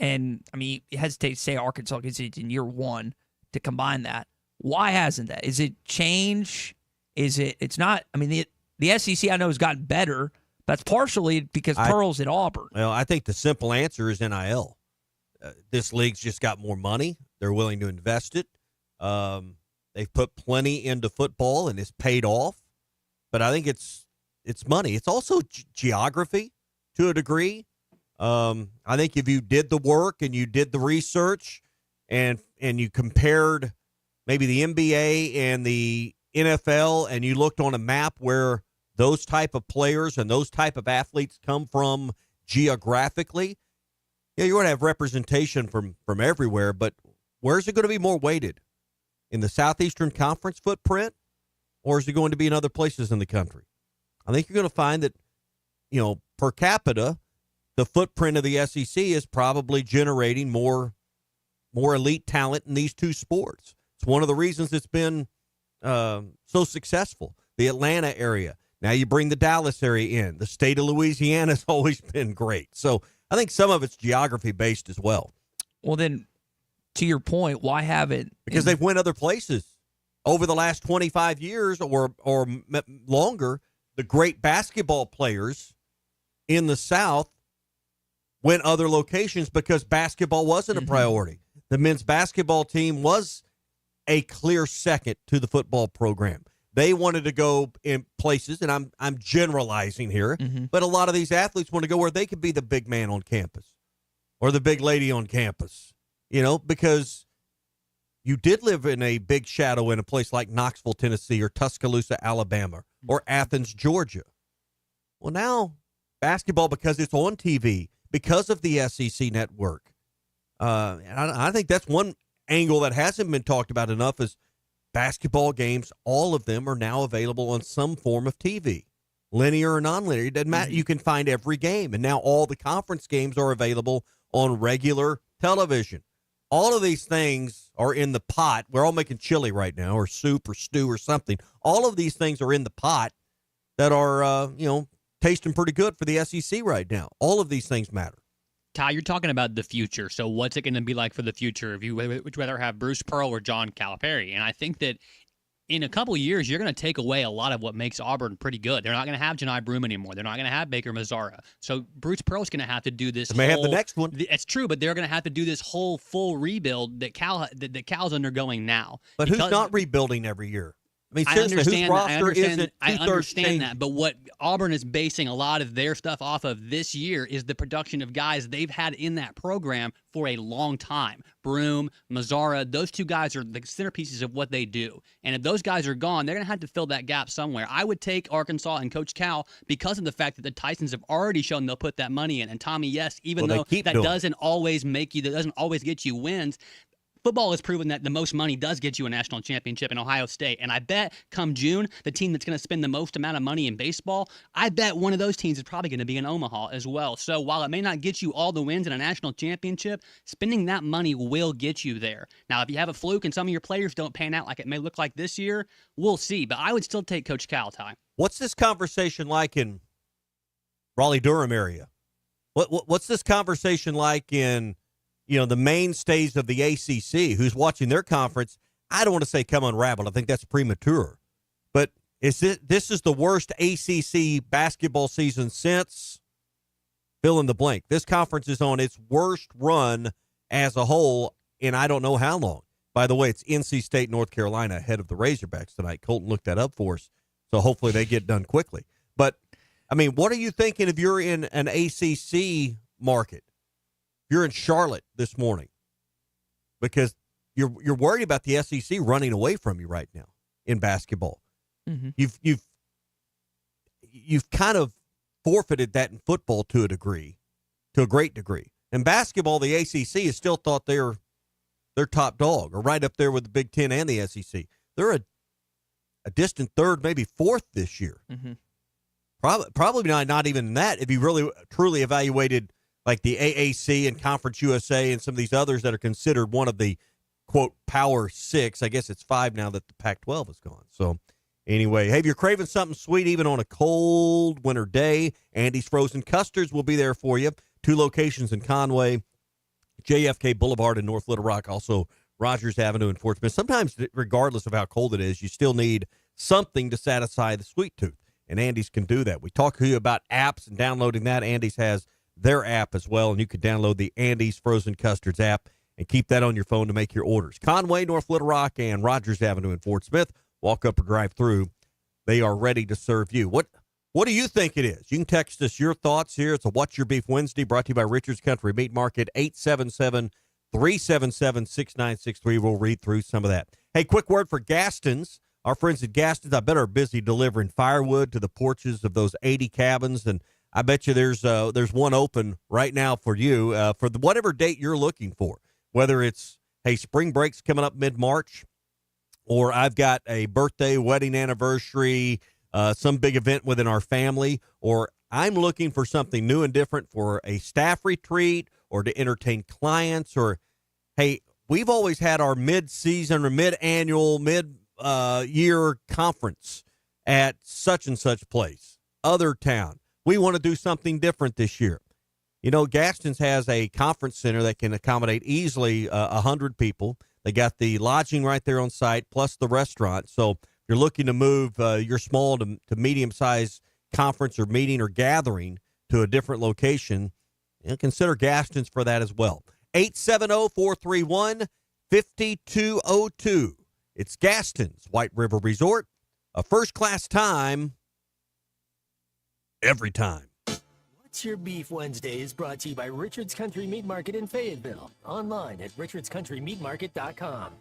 and, you hesitate to say Arkansas because it's in year one to combine that. Why hasn't that? Is it change? Is it? It's not. the SEC, I know, has gotten better. That's partially because Pearl's at Auburn. Well, I think the simple answer is NIL. This league's just got more money. They're willing to invest it. They've put plenty into football, and it's paid off. But I think it's money. It's also geography to a degree. I think if you did the work and you did the research and you compared maybe the NBA and the NFL and you looked on a map where those type of players and those type of athletes come from geographically, yeah, you're going to have representation from everywhere, but where's it going to be more weighted? In the Southeastern Conference footprint, or is it going to be in other places in the country? I think you're going to find that, per capita, the footprint of the SEC is probably generating more elite talent in these two sports. It's one of the reasons it's been so successful. The Atlanta area. Now you bring the Dallas area in. The state of Louisiana has always been great. So I think some of it's geography-based as well. Well, then, to your point, why have it? Because they've went other places. Over the last 25 years or longer, the great basketball players in the South went other locations because basketball wasn't a priority. The men's basketball team was a clear second to the football program. They wanted to go in places, and I'm generalizing here, but a lot of these athletes want to go where they could be the big man on campus or the big lady on campus, because you did live in a big shadow in a place like Knoxville, Tennessee, or Tuscaloosa, Alabama, or Athens, Georgia. Well, now basketball, because it's on TV, because of the SEC network, and I think that's one angle that hasn't been talked about enough is basketball games, all of them are now available on some form of TV, linear or nonlinear. It doesn't matter. You can find every game, and now all the conference games are available on regular television. All of these things are in the pot. We're all making chili right now, or soup or stew or something. All of these things are in the pot that are, tasting pretty good for the SEC right now. All of these things matter. Ty, you're talking about the future. So what's it going to be like for the future? Would you rather have Bruce Pearl or John Calipari? And I think that in a couple of years, you're going to take away a lot of what makes Auburn pretty good. They're not going to have Janai Broom anymore. They're not going to have Baker Mazzara. So Bruce Pearl's going to have to do this. They may have the next one. It's true, but they're going to have to do this whole full rebuild that Cal's undergoing now. But who's not rebuilding every year? I mean, seriously, whose roster isn't I understand that, but what Auburn is basing a lot of their stuff off of this year is the production of guys they've had in that program for a long time. Broom, Mazzara, those two guys are the centerpieces of what they do. And if those guys are gone, they're going to have to fill that gap somewhere. I would take Arkansas and Coach Cal because of the fact that the Tysons have already shown they'll put that money in. And Tommy, yes, even though that doesn't always get you wins, football has proven that the most money does get you a national championship in Ohio State. And I bet come June, the team that's going to spend the most amount of money in baseball, I bet one of those teams is probably going to be in Omaha as well. So while it may not get you all the wins in a national championship, spending that money will get you there. Now, if you have a fluke and some of your players don't pan out like it may look like this year, we'll see. But I would still take Coach Cal, Ty. What's this conversation like in Raleigh-Durham area? What's this conversation like in the mainstays of the ACC, who's watching their conference? I don't want to say come unraveled. I think that's premature. But this is the worst ACC basketball season since fill in the blank. This conference is on its worst run as a whole in I don't know how long. By the way, it's NC State, North Carolina ahead of the Razorbacks tonight. Colton looked that up for us, so hopefully they get done quickly. But, I mean, what are you thinking if you're in an ACC market? You're in Charlotte this morning because you're worried about the SEC running away from you right now in basketball. Mm-hmm. You've kind of forfeited that in football to a great degree. In basketball, the ACC is still thought they're top dog or right up there with the Big Ten and the SEC. They're a distant third, maybe fourth this year. Mm-hmm. Probably not even that if you really truly evaluated like the AAC and Conference USA and some of these others that are considered one of the, quote, Power Six. I guess it's five now that the Pac-12 is gone. So anyway, hey, if you're craving something sweet even on a cold winter day, Andy's Frozen Custards will be there for you. 2 locations in Conway, JFK Boulevard in North Little Rock, also Rogers Avenue in Fort Smith. Sometimes, regardless of how cold it is, you still need something to satisfy the sweet tooth. and Andy's can do that. We talk to you about apps and downloading that. Andy's has their app as well, and you can download the Andy's Frozen Custards app and keep that on your phone to make your orders. Conway, North Little Rock, and Rogers Avenue in Fort Smith. Walk up or drive through. They are ready to serve you. What do you think it is? You can text us your thoughts here. It's a What's Your Beef Wednesday brought to you by Richards Country Meat Market, 877-377-6963. We'll read through some of that. Hey, quick word for Gaston's. Our friends at Gaston's, I bet, are busy delivering firewood to the porches of those 80 cabins, and I bet you there's one open right now for you for whatever date you're looking for, whether it's, hey, spring break's coming up mid-March, or I've got a birthday, wedding anniversary, some big event within our family, or I'm looking for something new and different for a staff retreat or to entertain clients, or, hey, we've always had our mid-season or mid-annual, mid-year conference at such and such place, other town. We want to do something different this year. You know, Gaston's has a conference center that can accommodate easily 100 people. They got the lodging right there on site, plus the restaurant. So if you're looking to move your small to medium-sized conference or meeting or gathering to a different location, consider Gaston's for that as well. 870-431-5202. It's Gaston's White River Resort, a first-class time every time. What's Your Beef Wednesday is brought to you by Richards Country Meat Market in Fayetteville. Online at richardscountrymeatmarket.com.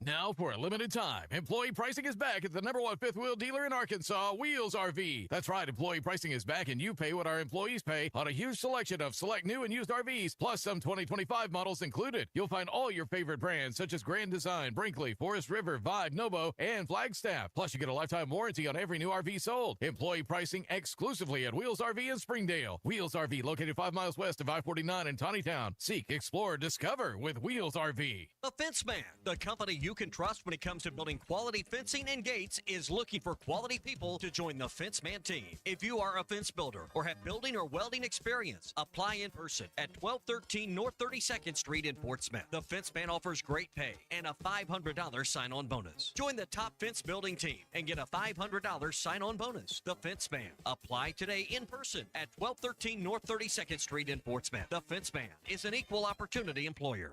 Now, for a limited time, employee pricing is back at the #1 fifth wheel dealer in Arkansas, Wheels RV. That's right, employee pricing is back, and you pay what our employees pay on a huge selection of select new and used RVs, plus some 2025 models included. You'll find all your favorite brands, such as Grand Design, Brinkley, Forest River, Vibe, Novo, and Flagstaff. Plus, you get a lifetime warranty on every new RV sold. Employee pricing exclusively at Wheels RV in Springdale. Wheels RV, located 5 miles west of I-49 in Tawnytown. Seek, explore, discover with Wheels RV. The Fence Man, the company you can trust when it comes to building quality fencing and gates, is looking for quality people to join the Fence Man team. If you are a fence builder or have building or welding experience, apply in person at 1213 North 32nd Street in Fort Smith. The Fence Man offers great pay and a $500 sign-on bonus. Join the top fence building team and get a $500 sign-on bonus. The Fence Man. Apply today in person at 1213 North 32nd Street in Fort Smith. The Fence Man is an equal opportunity employer.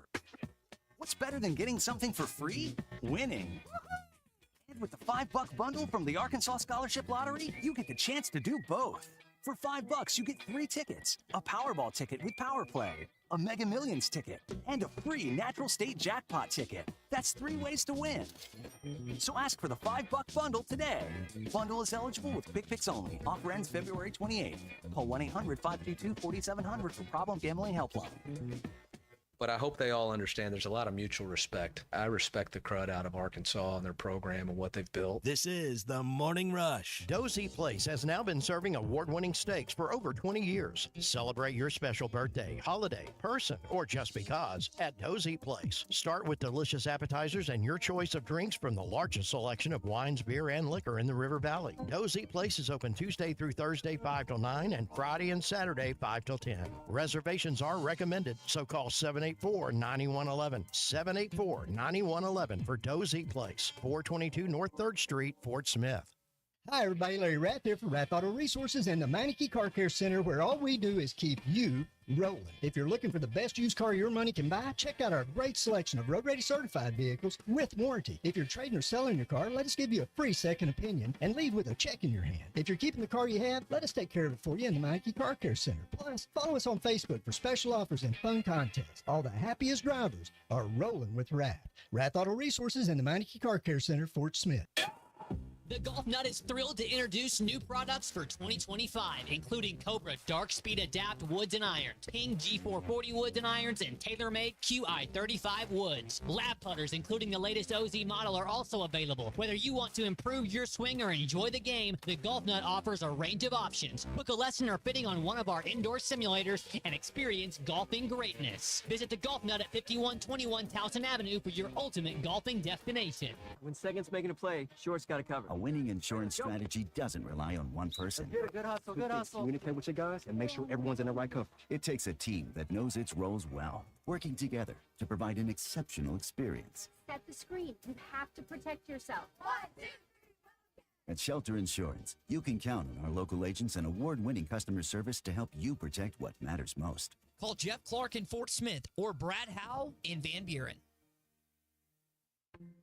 What's better than getting something for free? Winning. And with the $5 bundle from the Arkansas Scholarship Lottery, you get the chance to do both. For $5, you get 3 tickets, a Powerball ticket with Power Play, a Mega Millions ticket, and a free Natural State Jackpot ticket. That's 3 ways to win. So ask for the $5 bundle today. Bundle is eligible with Pick Picks only. Offer ends February 28th. Call 1-800-522-4700 for Problem Gambling Helpline. But I hope they all understand there's a lot of mutual respect. I respect the crud out of Arkansas and their program and what they've built. This is the Morning Rush. Dozy Place has now been serving award-winning steaks for over 20 years. Celebrate your special birthday, holiday, person, or just because at Dozy Place. Start with delicious appetizers and your choice of drinks from the largest selection of wines, beer, and liquor in the River Valley. Dozy Place is open Tuesday through Thursday 5 till 9 and Friday and Saturday 5 till 10. Reservations are recommended, so call 784-9111. 784-9111 for Dozy Place, 422 North 3rd Street, Fort Smith. Hi, everybody. Larry Rath here from Rath Auto Resources and the Meineke Car Care Center, where all we do is keep you rolling. If you're looking for the best used car your money can buy, check out our great selection of road-ready certified vehicles with warranty. If you're trading or selling your car, let us give you a free second opinion and leave with a check in your hand. If you're keeping the car you have, let us take care of it for you in the Meineke Car Care Center. Plus, follow us on Facebook for special offers and fun contests. All the happiest drivers are rolling with Rath. Rath Auto Resources and the Meineke Car Care Center, Fort Smith. The Golf Nut is thrilled to introduce new products for 2025, including Cobra Dark Speed Adapt Woods and Irons, Ping G440 Woods and Irons, and TaylorMade QI35 Woods. Lap putters, including the latest OZ model, are also available. Whether you want to improve your swing or enjoy the game, the Golf Nut offers a range of options. Book a lesson or fitting on one of our indoor simulators and experience golfing greatness. Visit the Golf Nut at 5121 Towson Avenue for your ultimate golfing destination. When second's making a play, short's got to cover. A winning insurance strategy doesn't rely on one person. Good hustle, good hustle. Communicate with your guys and make sure everyone's in the right cover. It takes a team that knows its roles well, working together to provide an exceptional experience. Set the screen. You have to protect yourself. 1, 2, 3, At Shelter Insurance, you can count on our local agents and award-winning customer service to help you protect what matters most. Call Jeff Clark in Fort Smith or Brad Howe in Van Buren.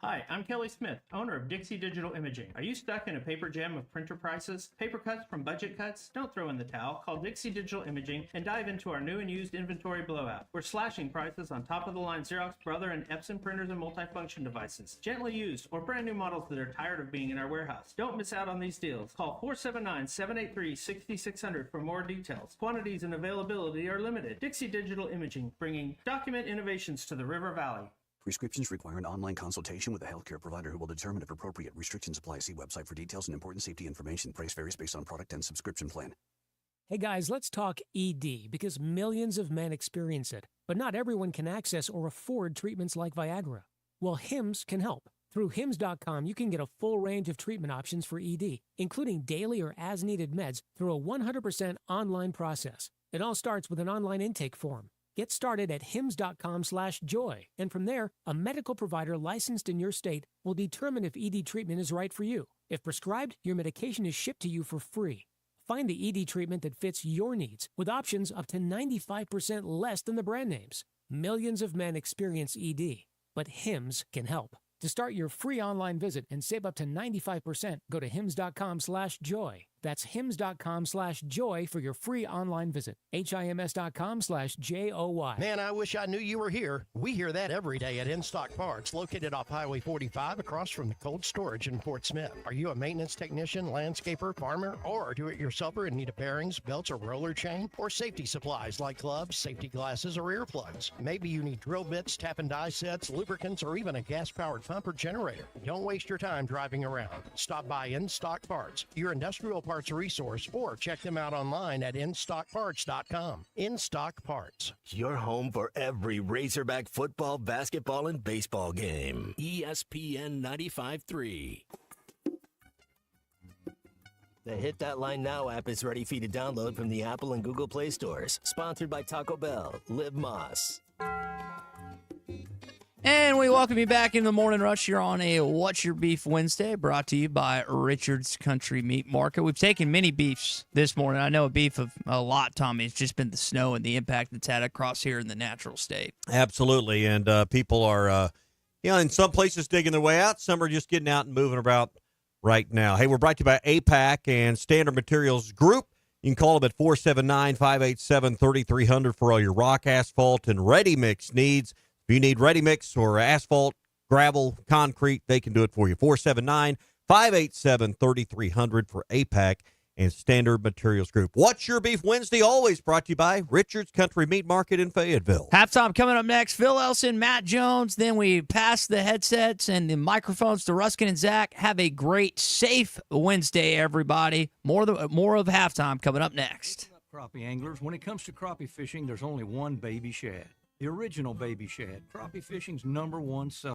Hi, I'm Kelly Smith, owner of Dixie Digital Imaging. Are you stuck in a paper jam of printer prices? Paper cuts from budget cuts? Don't throw in the towel. Call Dixie Digital Imaging and dive into our new and used inventory blowout. We're slashing prices on top-of-the-line Xerox, Brother, and Epson printers and multifunction devices. Gently used or brand new models that are tired of being in our warehouse. Don't miss out on these deals. Call 479-783-6600 for more details. Quantities and availability are limited. Dixie Digital Imaging, bringing document innovations to the River Valley. Prescriptions require an online consultation with a healthcare provider who will determine if appropriate. Restrictions apply. See website for details and important safety information. Price varies based on product and subscription plan. Hey guys, let's talk ED because millions of men experience it, but not everyone can access or afford treatments like Viagra. Well, Hims can help. Through Hims.com, you can get a full range of treatment options for ED, including daily or as-needed meds through a 100% online process. It all starts with an online intake form. Get started at hims.com/joy, and from there, a medical provider licensed in your state will determine if ED treatment is right for you. If prescribed, your medication is shipped to you for free. Find the ED treatment that fits your needs with options up to 95% less than the brand names. Millions of men experience ED, but Hims can help. To start your free online visit and save up to 95%, go to hims.com/joy. That's hims.com/joy for your free online visit. HIMS.com/JOY. Man, I wish I knew you were here. We hear that every day at In Stock Parts, located off Highway 45 across from the cold storage in Fort Smith. Are you a maintenance technician, landscaper, farmer, or do-it-yourselfer in need of bearings, belts, or roller chain? Or safety supplies like gloves, safety glasses, or earplugs? Maybe you need drill bits, tap and die sets, lubricants, or even a gas-powered pump or generator. Don't waste your time driving around. Stop by In Stock Parts, your industrial parts resource, or check them out online at InStockParts.com. In Stock Parts. Your home for every Razorback football, basketball, and baseball game. ESPN 95.3. The Hit That Line Now app is ready for you to download from the Apple and Google Play stores. Sponsored by Taco Bell. Live Moss. And we welcome you back in the Morning Rush here on a What's Your Beef Wednesday, brought to you by Richard's Country Meat Market. We've taken many beefs this morning. I know a beef of a lot, Tommy. It's just been the snow and the impact it's had across here in the natural state. Absolutely, and people are, in some places digging their way out. Some are just getting out and moving about right now. Hey, we're brought to you by APAC and Standard Materials Group. You can call them at 479-587-3300 for all your rock, asphalt, and ready-mix needs. If you need ready-mix or asphalt, gravel, concrete, they can do it for you. 479-587-3300 for APAC and Standard Materials Group. What's Your Beef Wednesday? Always brought to you by Richard's Country Meat Market in Fayetteville. Halftime coming up next. Phil Elson, Matt Jones. Then we pass the headsets and the microphones to Ruskin and Zach. Have a great, safe Wednesday, everybody. More of halftime coming up next. Crappie anglers, when it comes to crappie fishing, there's only one baby shad. The original baby shad, crappie fishing's #1 seller.